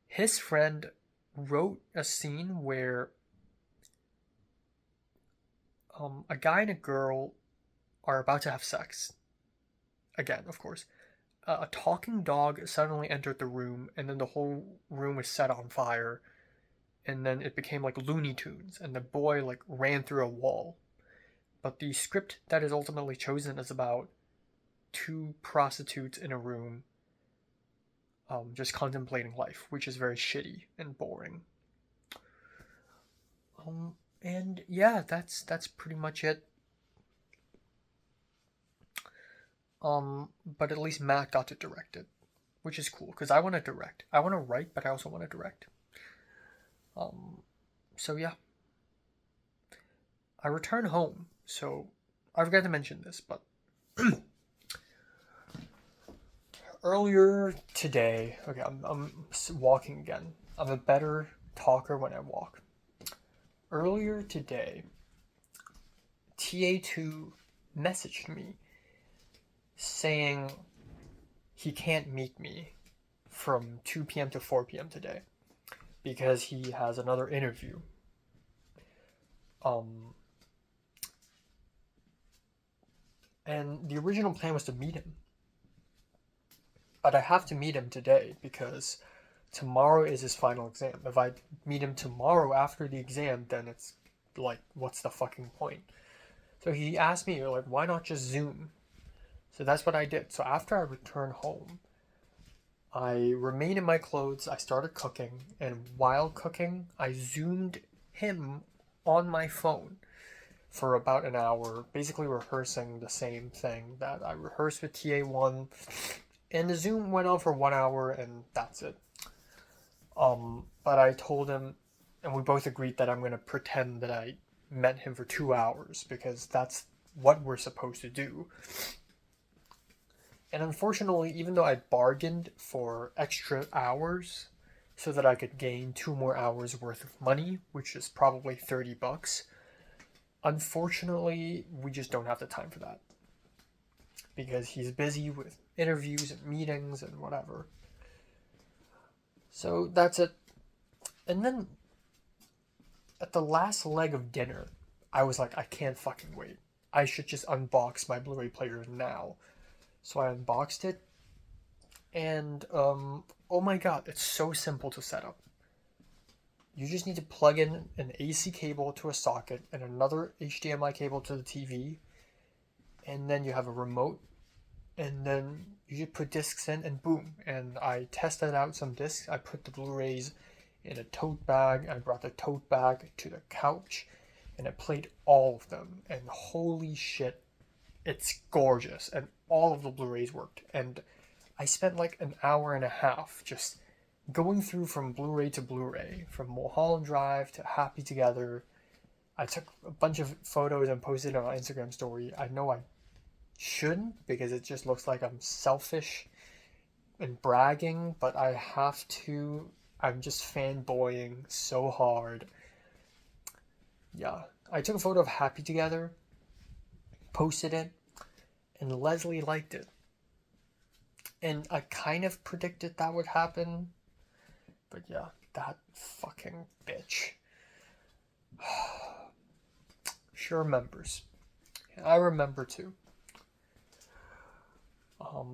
His friend wrote a scene where a guy and a girl are about to have sex. Again, of course. A talking dog suddenly entered the room, and then the whole room was set on fire. And then it became like Looney Tunes, and the boy like ran through a wall. But the script that is ultimately chosen is about two prostitutes in a room, just contemplating life, which is very shitty and boring. And yeah, that's pretty much it. But at least Matt got to direct it, which is cool because I want to direct. I want to write, but I also want to direct. So yeah. I return home, so I forgot to mention this, but earlier today, okay, I'm walking again. I'm a better talker when I walk. Earlier today, TA2 messaged me saying he can't meet me from 2 p.m. to 4 p.m. today because he has another interview. And the original plan was to meet him. But I have to meet him today because tomorrow is his final exam. If I meet him tomorrow after the exam, then it's like, what's the fucking point? So he asked me, like, why not just Zoom? So that's what I did. So after I returned home, I remained in my clothes, I started cooking, and while cooking, I Zoomed him on my phone for about an hour, basically rehearsing the same thing that I rehearsed with TA1, and the Zoom went on for 1 hour, and that's it. But I told him, and we both agreed that I'm going to pretend that I met him for 2 hours, because that's what we're supposed to do. And unfortunately, even though I bargained for extra hours so that I could gain 2 more hours worth of money, which is probably $30, unfortunately, we just don't have the time for that. Because he's busy with interviews and meetings and whatever. So that's it. And then at the last leg of dinner, I was like, I can't fucking wait. I should just unbox my Blu-ray player now. So I unboxed it, and oh my god, it's so simple to set up. You just need to plug in an AC cable to a socket and another HDMI cable to the TV, and then you have a remote, and then you just put discs in, and boom. And I tested out some discs. I put the Blu-rays in a tote bag. I brought the tote bag to the couch, and I played all of them, and holy shit, it's gorgeous, and all of the Blu-rays worked. And I spent like an hour and a half just going through from Blu-ray to Blu-ray, from Mulholland Drive to Happy Together. I took a bunch of photos and posted it on my Instagram story. I know I shouldn't, because it just looks like I'm selfish and bragging, but I have to. I'm just fanboying so hard. Yeah, I took a photo of Happy Together, posted it, and Leslie liked it. And I kind of predicted that would happen, but yeah, that fucking bitch. She remembers. And I remember too.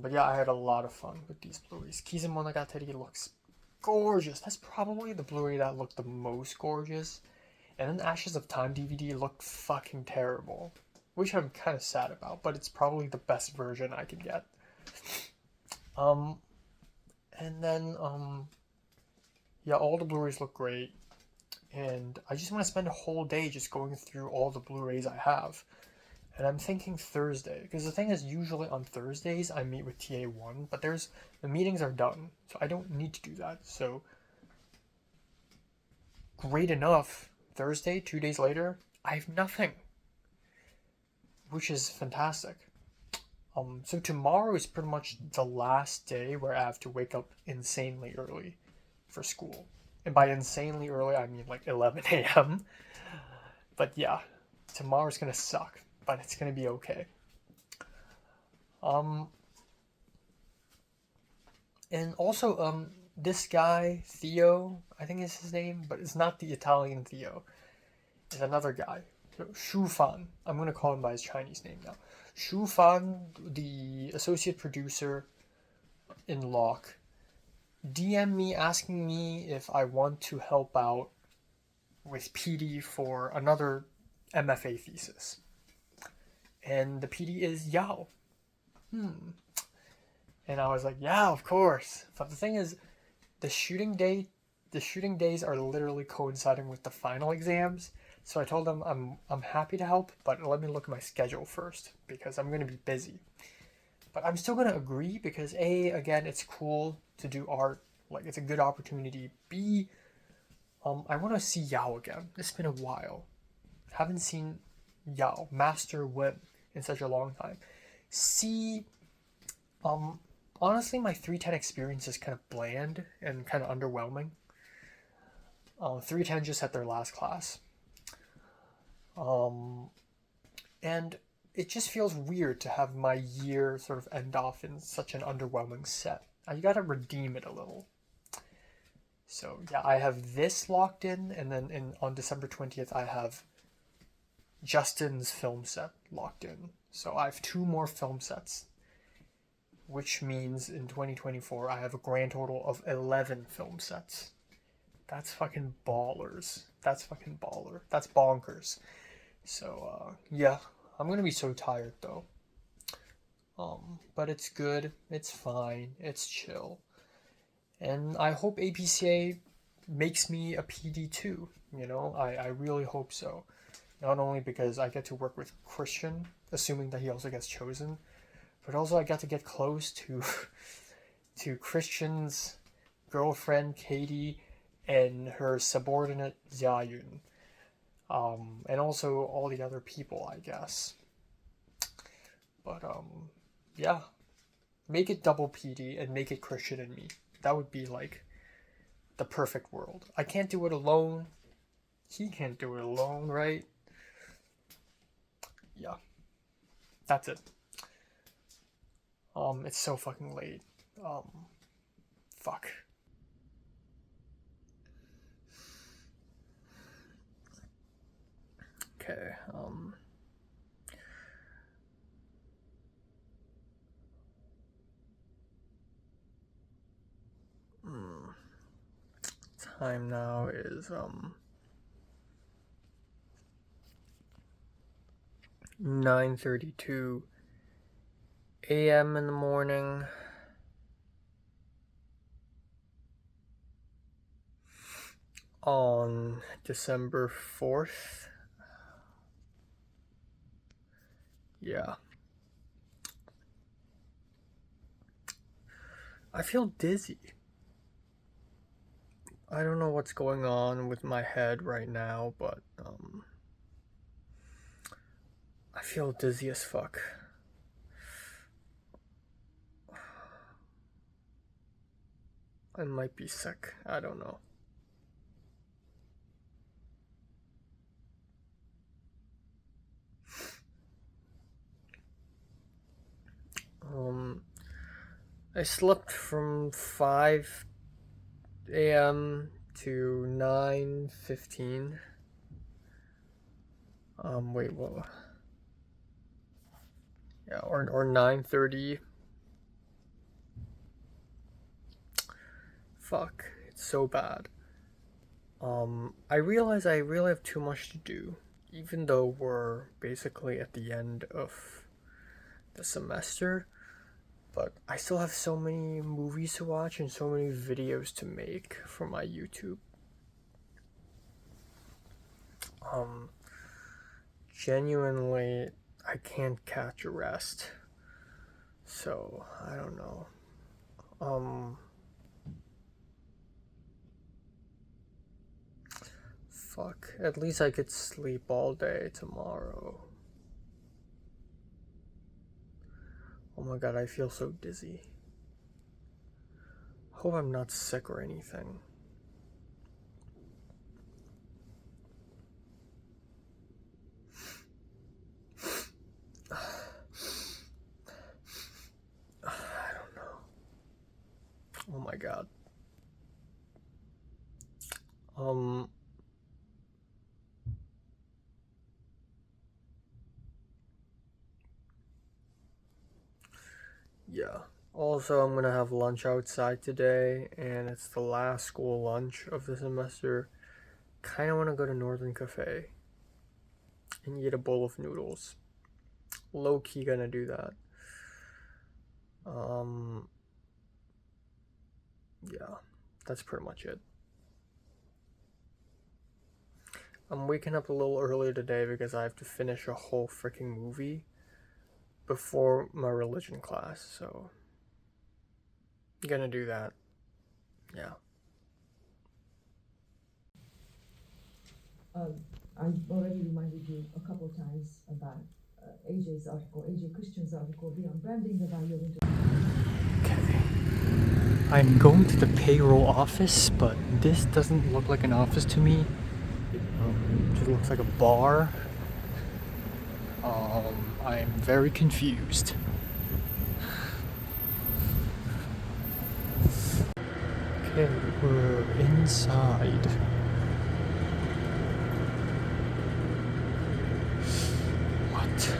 But yeah, I had a lot of fun with these Blu-rays. Kizumonogatari looks gorgeous. That's probably the Blu-ray that looked the most gorgeous. And then Ashes of Time DVD looked fucking terrible, which I'm kind of sad about, but it's probably the best version I could get. And then, yeah, all the Blu-rays look great, and I just want to spend a whole day just going through all the Blu-rays I have. And I'm thinking Thursday, because the thing is, usually on Thursdays I meet with TA1, but the meetings are done, so I don't need to do that. So, great enough, Thursday, 2 days later, I have nothing, which is fantastic. So tomorrow is pretty much the last day where I have to wake up insanely early for school. And by insanely early, I mean like 11 a.m. But yeah, tomorrow's gonna suck, but it's gonna be okay. And also, this guy, Theo, I think is his name, but it's not the Italian Theo. It's another guy. So, Shu Fan. I'm gonna call him by his Chinese name now. Shu Fan, the associate producer in Locke, DM me asking me if I want to help out with PD for another MFA thesis. And the PD is Yao. And I was like, yeah, of course. But the thing is, the shooting days are literally coinciding with the final exams. So I told them I'm happy to help, but let me look at my schedule first because I'm gonna be busy. But I'm still gonna agree because A, again, it's cool to do art. Like it's a good opportunity. B, I want to see Yao again. It's been a while. Haven't seen Yao, Master Wim, in such a long time. C, honestly, my 310 experience is kind of bland and kind of underwhelming. 310 just had their last class. And it just feels weird to have my year sort of end off in such an underwhelming set. You gotta redeem it a little. So yeah, I have this locked in, and then on December 20th, I have Justin's film set locked in. So I have 2 more film sets, which means in 2024, I have a grand total of 11 film sets. That's fucking ballers. That's fucking baller. That's bonkers. So, yeah, I'm gonna be so tired though. But it's good. It's fine. It's chill. And I hope APCA makes me a PD too. You know, I really hope so. Not only because I get to work with Christian, assuming that he also gets chosen, but also I got to get close to to Christian's girlfriend Katie and her subordinate Xiayun. And also all the other people, I guess. But yeah. Make it double PD and make it Christian and me. That would be like the perfect world. I can't do it alone. He can't do it alone, right? Yeah. That's it. It's so fucking late. Fuck. Okay, time now is 9:32 a.m. in the morning. On December 4th. Yeah. I feel dizzy. I don't know what's going on with my head right now, but I feel dizzy as fuck. I might be sick. I don't know. I slept from 5 a.m. to 9:15. Wait, what? Yeah, or 9:30. Fuck, it's so bad. I realize I really have too much to do, even though we're basically at the end of the semester. But I still have so many movies to watch and so many videos to make for my YouTube. Genuinely, I can't catch a rest. So, I don't know. Fuck, at least I could sleep all day tomorrow. Oh my god, I feel so dizzy. Hope I'm not sick or anything. I don't know. Oh my god. Um, yeah. Also, I'm gonna have lunch outside today, and it's the last school lunch of the semester. Kinda wanna go to Northern Cafe and eat a bowl of noodles. Low key gonna do that. Um, yeah, that's pretty much it. I'm waking up a little early today because I have to finish a whole freaking movie before my religion class, so gonna do that. Yeah. I already reminded you a couple of times about AJ's article, AJ Christian's article, Beyond Branding, the Value of Okay. I'm going to the payroll office, but this doesn't look like an office to me. It just looks like a bar. I am very confused. Okay, we're inside. What?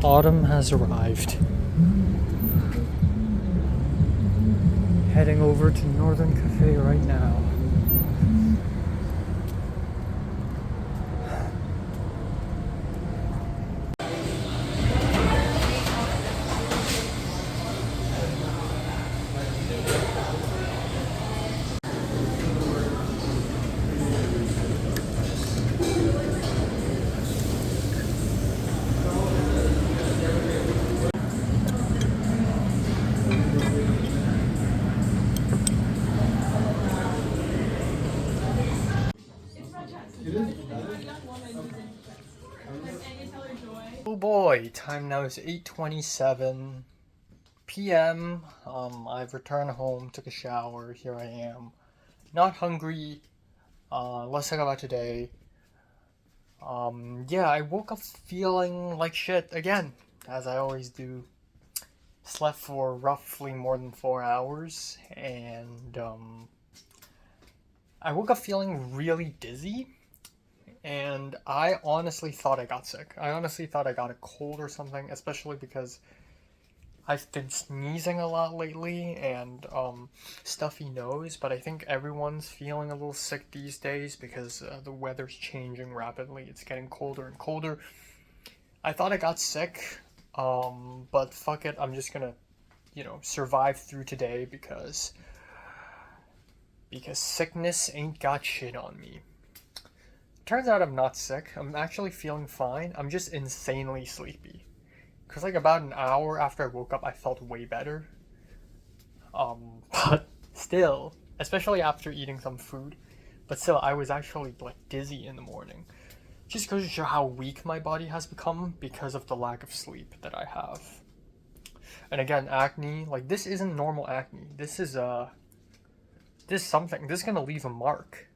Autumn has arrived. Heading over to Northern Cafe right now. Oh boy, time now is 8:27 p.m. I've returned home, took a shower, here I am. Not hungry, let's talk about today. Yeah, I woke up feeling like shit again, as I always do. Slept for roughly more than 4 hours, and I woke up feeling really dizzy. And I honestly thought I got sick. I honestly thought I got a cold or something, especially because I've been sneezing a lot lately and stuffy nose, but I think everyone's feeling a little sick these days because the weather's changing rapidly. It's getting colder and colder. I thought I got sick, but fuck it, I'm just gonna, survive through today because sickness ain't got shit on me. Turns out I'm not sick. I'm actually feeling fine. I'm just insanely sleepy. Cause like about an hour after I woke up, I felt way better. But still, especially after eating some food, but still, I was actually like dizzy in the morning. Just goes to show how weak my body has become because of the lack of sleep that I have. And again, acne, like this isn't normal acne. This is something. This is gonna leave a mark.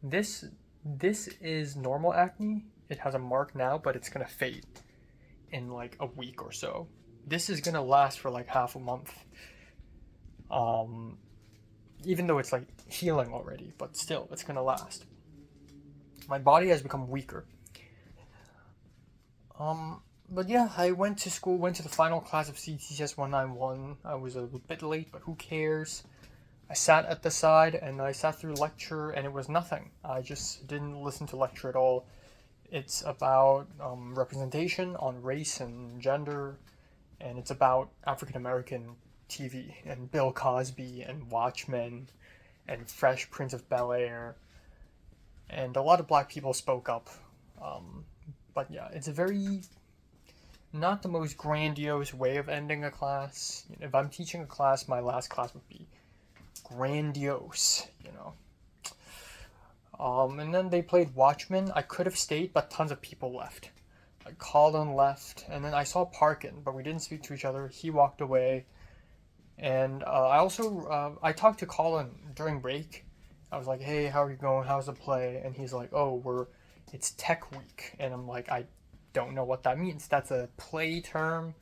This is normal acne. It has a mark now, but it's gonna fade in like a week or so. This is gonna last for like half a month. Even though it's like healing already, but still, it's gonna last. My body has become weaker. But yeah, I went to school, went to the final class of CTCS 191. I was a bit late, but who cares? I sat at the side and I sat through lecture and it was nothing. I just didn't listen to lecture at all. It's about representation on race and gender, and it's about African American TV and Bill Cosby and Watchmen and Fresh Prince of Bel-Air. And a lot of black people spoke up. But yeah, it's a very not the most grandiose way of ending a class. If I'm teaching a class, my last class would be grandiose, and then they played Watchmen. I could have stayed, but tons of people left. Like Colin left, and then I saw Parkin, but we didn't speak to each other. He walked away, and I talked to Colin during break. I was like, "Hey, how are you going? How's the play?" And he's like, "Oh, we're it's Tech Week. And I'm like, I don't know what that means. That's a play term.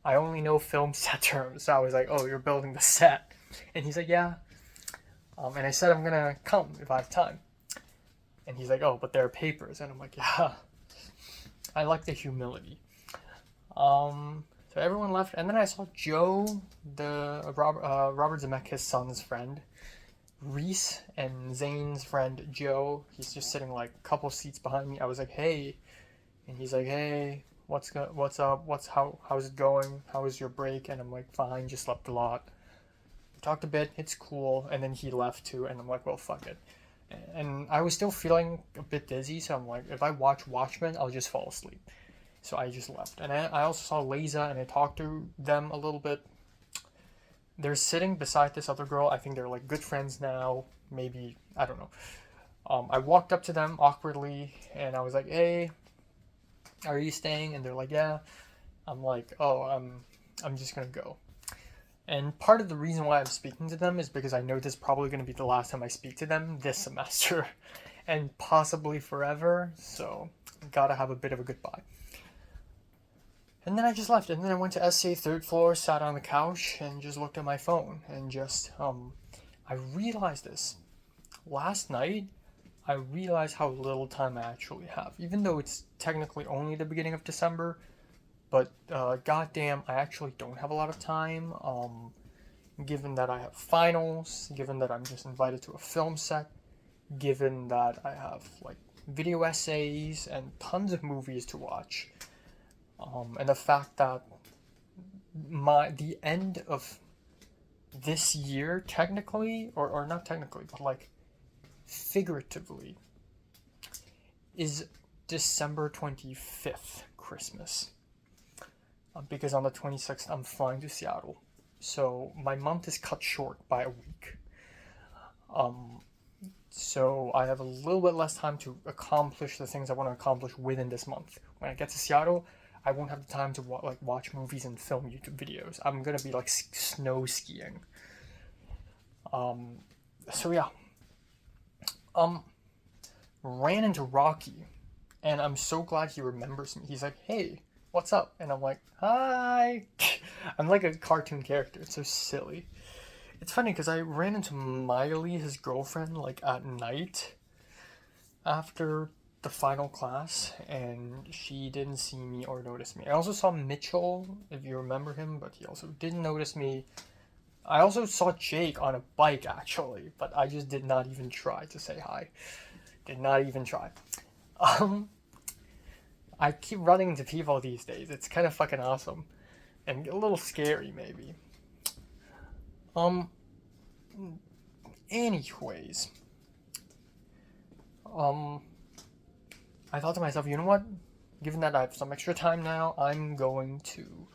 I only know film set terms. So I was like, oh, you're building the set. And he's like, yeah. And I said, I'm gonna come if I have time. And he's like, oh, but there are papers. And I'm like, yeah. I like the humility. So everyone left, and then I saw Joe, Robert Zemeckis' son's friend, Reese, and Zane's friend Joe. He's just sitting like a couple seats behind me. I was like, hey, and he's like, hey, what's up? How's it going? How was your break? And I'm like, fine, just slept a lot. We talked a bit. It's cool. And then he left too, and I'm like, well, fuck it. And I was still feeling a bit dizzy, so I'm like, if I watch Watchmen, I'll just fall asleep. So I just left. And I also saw Leza, and I talked to them a little bit. They're sitting beside this other girl. I think they're like good friends now. Maybe, I don't know. I walked up to them awkwardly, and I was like, hey, are you staying? And they're like, yeah. I'm like, oh, I'm just gonna go. And part of the reason why I'm speaking to them is because I know this is probably going to be the last time I speak to them this semester. And possibly forever. So, gotta have a bit of a goodbye. And then I just left, and then I went to SCA 3rd floor, sat on the couch, and just looked at my phone, and just, I realized this. Last night, I realized how little time I actually have. Even though it's technically only the beginning of December, but, goddamn, I actually don't have a lot of time, given that I have finals, given that I'm just invited to a film set, given that I have, like, video essays and tons of movies to watch. And the fact that the end of this year, technically, or not technically, but like figuratively, is December 25th, Christmas. Because on the 26th, I'm flying to Seattle. So my month is cut short by a week. So I have a little bit less time to accomplish the things I want to accomplish within this month. When I get to Seattle, I won't have the time to watch movies and film YouTube videos. I'm gonna be like snow skiing. So yeah. Ran into Rocky, and I'm so glad he remembers me. He's like, hey, what's up? And I'm like, hi. I'm like a cartoon character. It's so silly. It's funny because I ran into Miley, his girlfriend, like at night after the final class, and she didn't see me or notice me. I also saw Mitchell, if you remember him, but he also didn't notice me. I also saw Jake on a bike, actually, but I just did not even try to say hi. Did not even try. I keep running into people these days. It's kind of fucking awesome. And a little scary, maybe. Anyways. I thought to myself, you know what? Given that I have some extra time now, I'm going to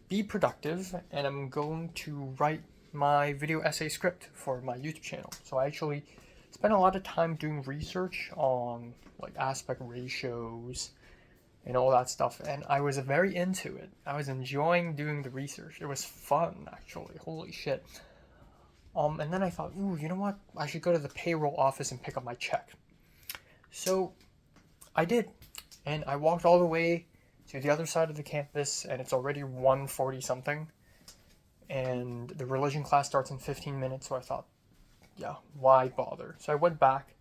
be productive, and I'm going to write my video essay script for my YouTube channel. So I actually spent a lot of time doing research on like aspect ratios and all that stuff, and I was very into it. I was enjoying doing the research. It was fun, actually. Holy shit. And then I thought, ooh, you know what? I should go to the payroll office and pick up my check. So I did, and I walked all the way to the other side of the campus, and it's already 1:40 something, and the religion class starts in 15 minutes, so I thought, yeah, why bother? So I went back,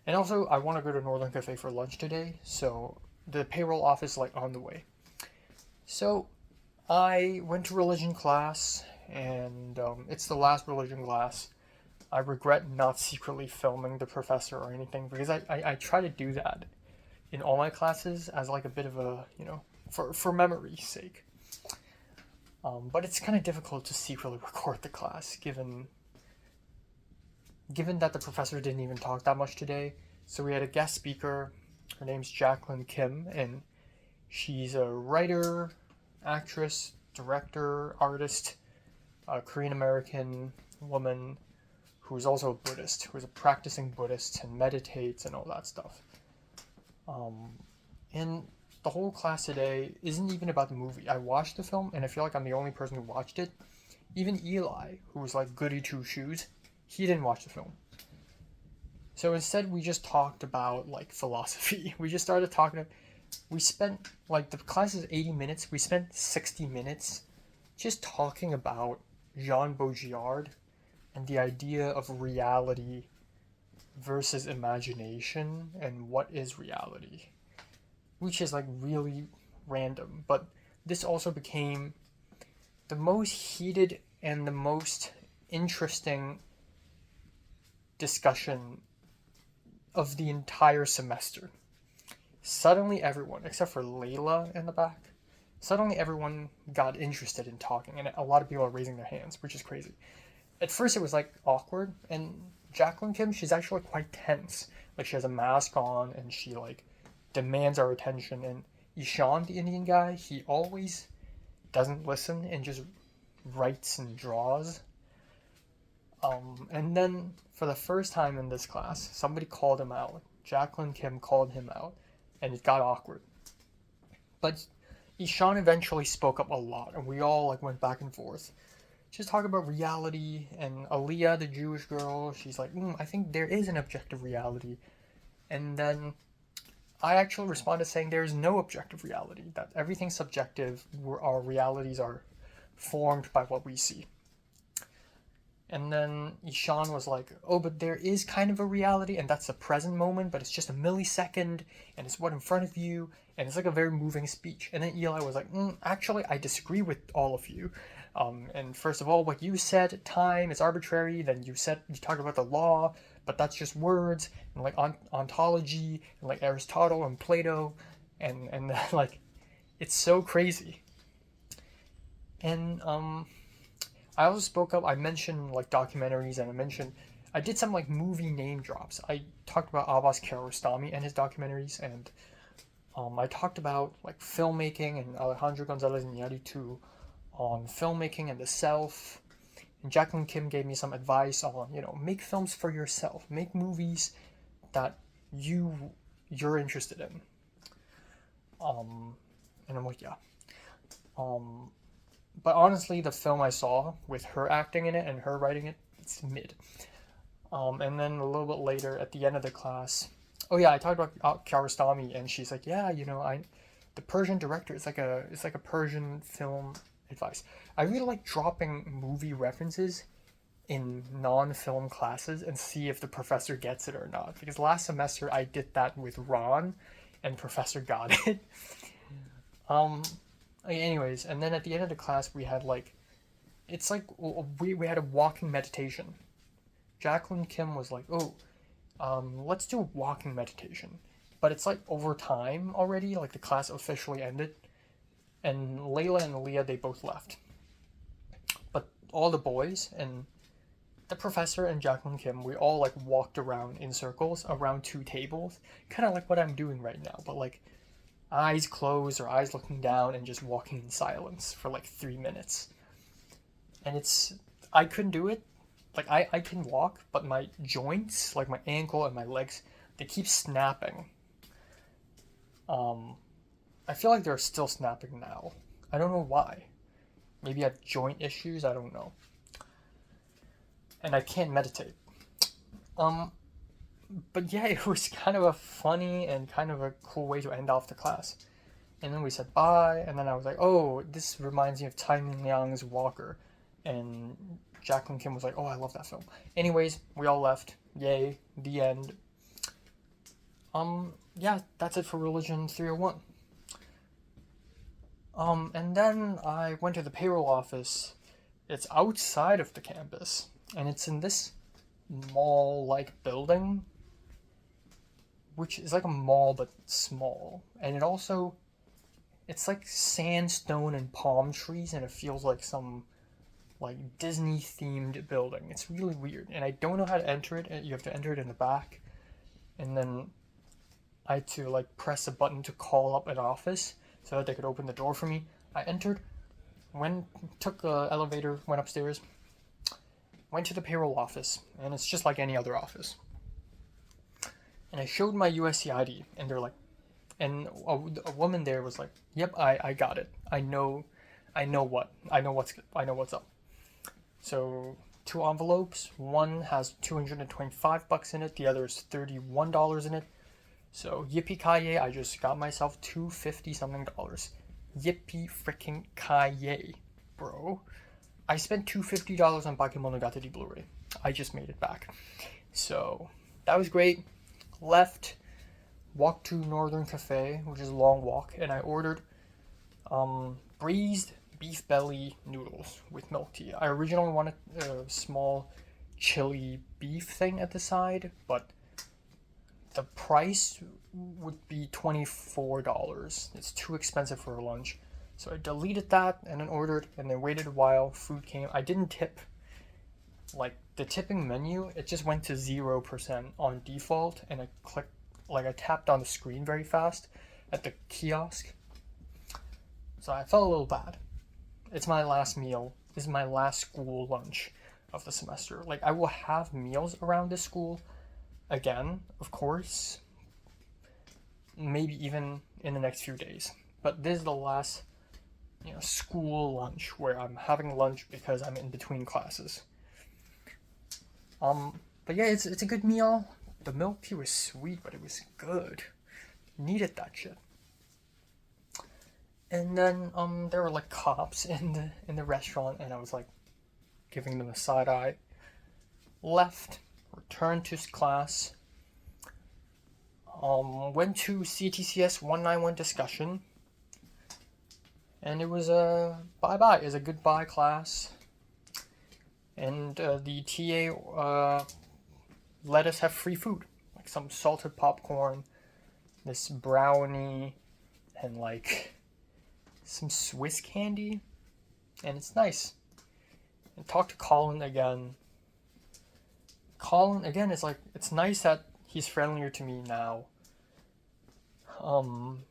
and also I want to go to Northern Cafe for lunch today, so the payroll office is like on the way. So I went to religion class, and it's the last religion class. I regret not secretly filming the professor or anything, because I try to do that in all my classes as like a bit of a, you know, for memory's sake. But it's kind of difficult to secretly record the class, given that the professor didn't even talk that much today. So we had a guest speaker. Her name's Jacqueline Kim, and she's a writer, actress, director, artist, a Korean-American woman who's also a Buddhist, who's a practicing Buddhist and meditates and all that stuff. And the whole class today isn't even about the movie. I watched the film, and I feel like I'm the only person who watched it. Even Eli, who was like goody two shoes, he didn't watch the film. So instead, we just talked about like philosophy. We just started talking. We spent like the class is 80 minutes. We spent 60 minutes just talking about Jean Baudrillard and the idea of reality versus imagination and what is reality, which is like really random. But this also became the most heated and the most interesting discussion of the entire semester. Suddenly everyone, except for Layla in the back, suddenly everyone got interested in talking, and a lot of people are raising their hands, which is crazy. At first it was like awkward, and Jacqueline Kim, she's actually quite tense. Like she has a mask on and she like demands our attention, and Ishan, the Indian guy, he always doesn't listen and just writes and draws. And then for the first time in this class, somebody called him out. Jacqueline Kim called him out, and it got awkward. But Ishan eventually spoke up a lot, and we all like went back and forth, just talking about reality. And Aliyah, the Jewish girl, she's like, I think there is an objective reality. And then I actually responded saying there is no objective reality, that everything's subjective, our realities are formed by what we see. And then Ishan was like, oh, but there is kind of a reality, and that's the present moment, but it's just a millisecond, and it's what in front of you, and it's like a very moving speech. And then Eli was like, actually, I disagree with all of you. And first of all, what you said, time is arbitrary, then you talked about the law, but that's just words, and like ontology, and like Aristotle and Plato, and like, it's so crazy. And, I also spoke up, I mentioned like documentaries, and I did some like movie name drops. I talked about Abbas Kiarostami and his documentaries, and I talked about like filmmaking and Alejandro Gonzalez Iñárritu on filmmaking and the self. And Jacqueline Kim gave me some advice on, make films for yourself, make movies that you're interested in. And I'm like, yeah. But honestly, the film I saw with her acting in it and her writing it, it's mid. And then a little bit later, at the end of the class, I talked about Kiarostami, and she's like, yeah, the Persian director, it's like a Persian film advice. I really like dropping movie references in non-film classes and see if the professor gets it or not. Because last semester I did that with Ron, and professor got it. Anyways, and then at the end of the class we had like, it's like we had a walking meditation. Jacqueline Kim was like, let's do a walking meditation, but it's like over time already, like the class officially ended, and Layla and Aliyah, they both left, but all the boys and the professor and Jacqueline Kim, we all like walked around in circles around two tables, kind of like what I'm doing right now, but like eyes closed or eyes looking down and just walking in silence for like 3 minutes. And I couldn't do it. Like I can walk, but my joints, like my ankle and my legs, they keep snapping. I feel like they're still snapping now. I don't know why. Maybe I have joint issues, I don't know. And I can't meditate. But yeah, it was kind of a funny and kind of a cool way to end off the class. And then we said bye, and then I was like, oh, this reminds me of Tsai Ming-liang's Walker. And Jacqueline Kim was like, oh, I love that film. Anyways, we all left. Yay, the end. Yeah, that's it for Religion 301. And then I went to the payroll office. It's outside of the campus, and it's in this mall-like building, which is like a mall but small, and it's like sandstone and palm trees, and it feels like some like Disney themed building. It's really weird, and I don't know how to enter it. You have to enter it in the back, and then I had to like press a button to call up an office so that they could open the door for me. I entered, took the elevator, went upstairs, went to the payroll office, and it's just like any other office. And I showed my USC ID, and they're like, and a woman there was like, "Yep, I got it. I know what's up." So two envelopes. One has $225 in it, the other is $31 in it. So yippee-ki-yay, I just got myself $250 something. Yippee freaking ki-yay, bro. I spent $250 on Bakemonogatari Blu-ray. I just made it back. So that was great. Left, walked to Northern Cafe, which is a long walk, and I ordered braised beef belly noodles with milk tea. I originally wanted a small chili beef thing at the side, but the price would be $24. It's too expensive for a lunch. So I deleted that and then ordered, and then waited a while. Food came. I didn't tip. Like, the tipping menu, it just went to 0% on default, and I tapped on the screen very fast at the kiosk. So I felt a little bad. It's my last meal. This is my last school lunch of the semester. Like, I will have meals around this school again, of course. Maybe even in the next few days. But this is the last, school lunch where I'm having lunch because I'm in between classes. But yeah, it's a good meal. The milk tea was sweet, but it was good. Needed that shit. And then there were like cops in the restaurant, and I was like giving them a side eye. Left, returned to class. Went to CTCS 191 discussion, and it was a bye-bye. It was a goodbye class. And the TA let us have free food, like some salted popcorn, this brownie, and like some Swiss candy, and it's nice. And talked to Colin again. Colin again is like, it's nice that he's friendlier to me now.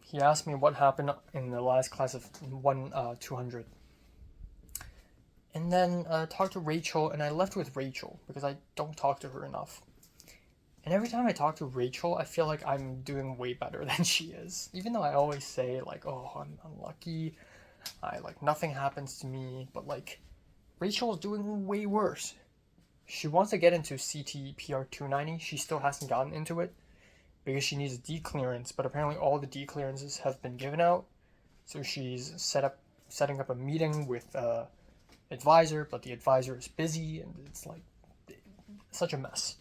He asked me what happened in the last class of 200. And then talked to Rachel, and I left with Rachel because I don't talk to her enough. And every time I talk to Rachel, I feel like I'm doing way better than she is. Even though I always say, like, oh, I'm unlucky, nothing happens to me, but, like, Rachel is doing way worse. She wants to get into CTPR 290. She still hasn't gotten into it because she needs a D clearance, but apparently all the D clearances have been given out. So she's setting up a meeting with advisor, but the advisor is busy, and it's like such a mess.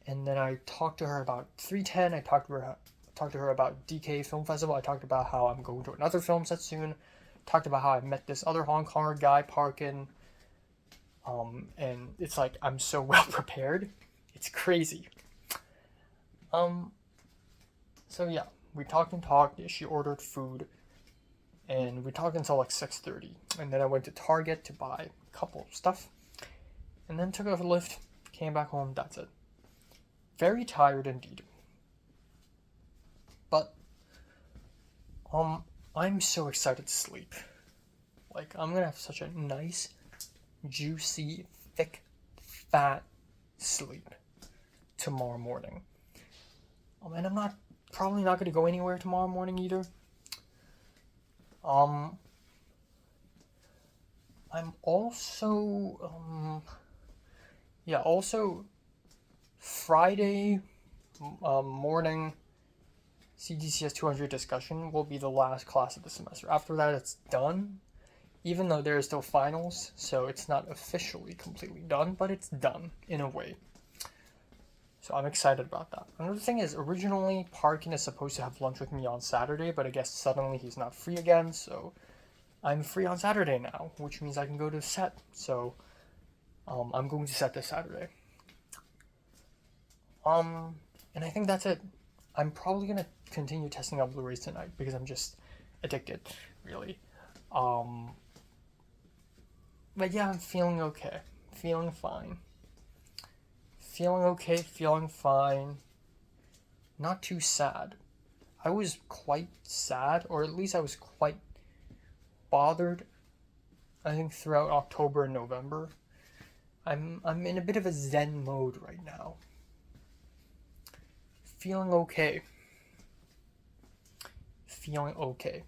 And then I talked to her about 310. I talked to her about DK Film Festival. I talked about how I'm going to another film set soon. Talked about how I met this other Hong Konger guy, Parkin. And it's like I'm so well prepared. It's crazy. So yeah, we talked and talked. She ordered food, and we talked until like 6:30. And then I went to Target to buy a couple of stuff, and then took a lift, came back home. That's it. Very tired indeed. But I'm so excited to sleep. Like, I'm gonna have such a nice, juicy, thick, fat sleep tomorrow morning. And I'm probably not gonna go anywhere tomorrow morning either. I'm also Friday morning CTCS 200 discussion will be the last class of the semester. After that, it's done, even though there are still finals, so it's not officially completely done, but it's done in a way. So I'm excited about that. Another thing is, originally Parkin is supposed to have lunch with me on Saturday, but I guess suddenly he's not free again, so I'm free on Saturday now, which means I can go to set. So I'm going to set this Saturday. And I think that's it. I'm probably gonna continue testing out Blu-rays tonight because I'm just addicted, really. But yeah, I'm feeling okay. Feeling fine. Feeling okay, feeling fine. Not too sad. I was quite sad, or at least I was quite bothered, I think, throughout October and November. I'm in a bit of a zen mode right now. Feeling okay. Feeling okay.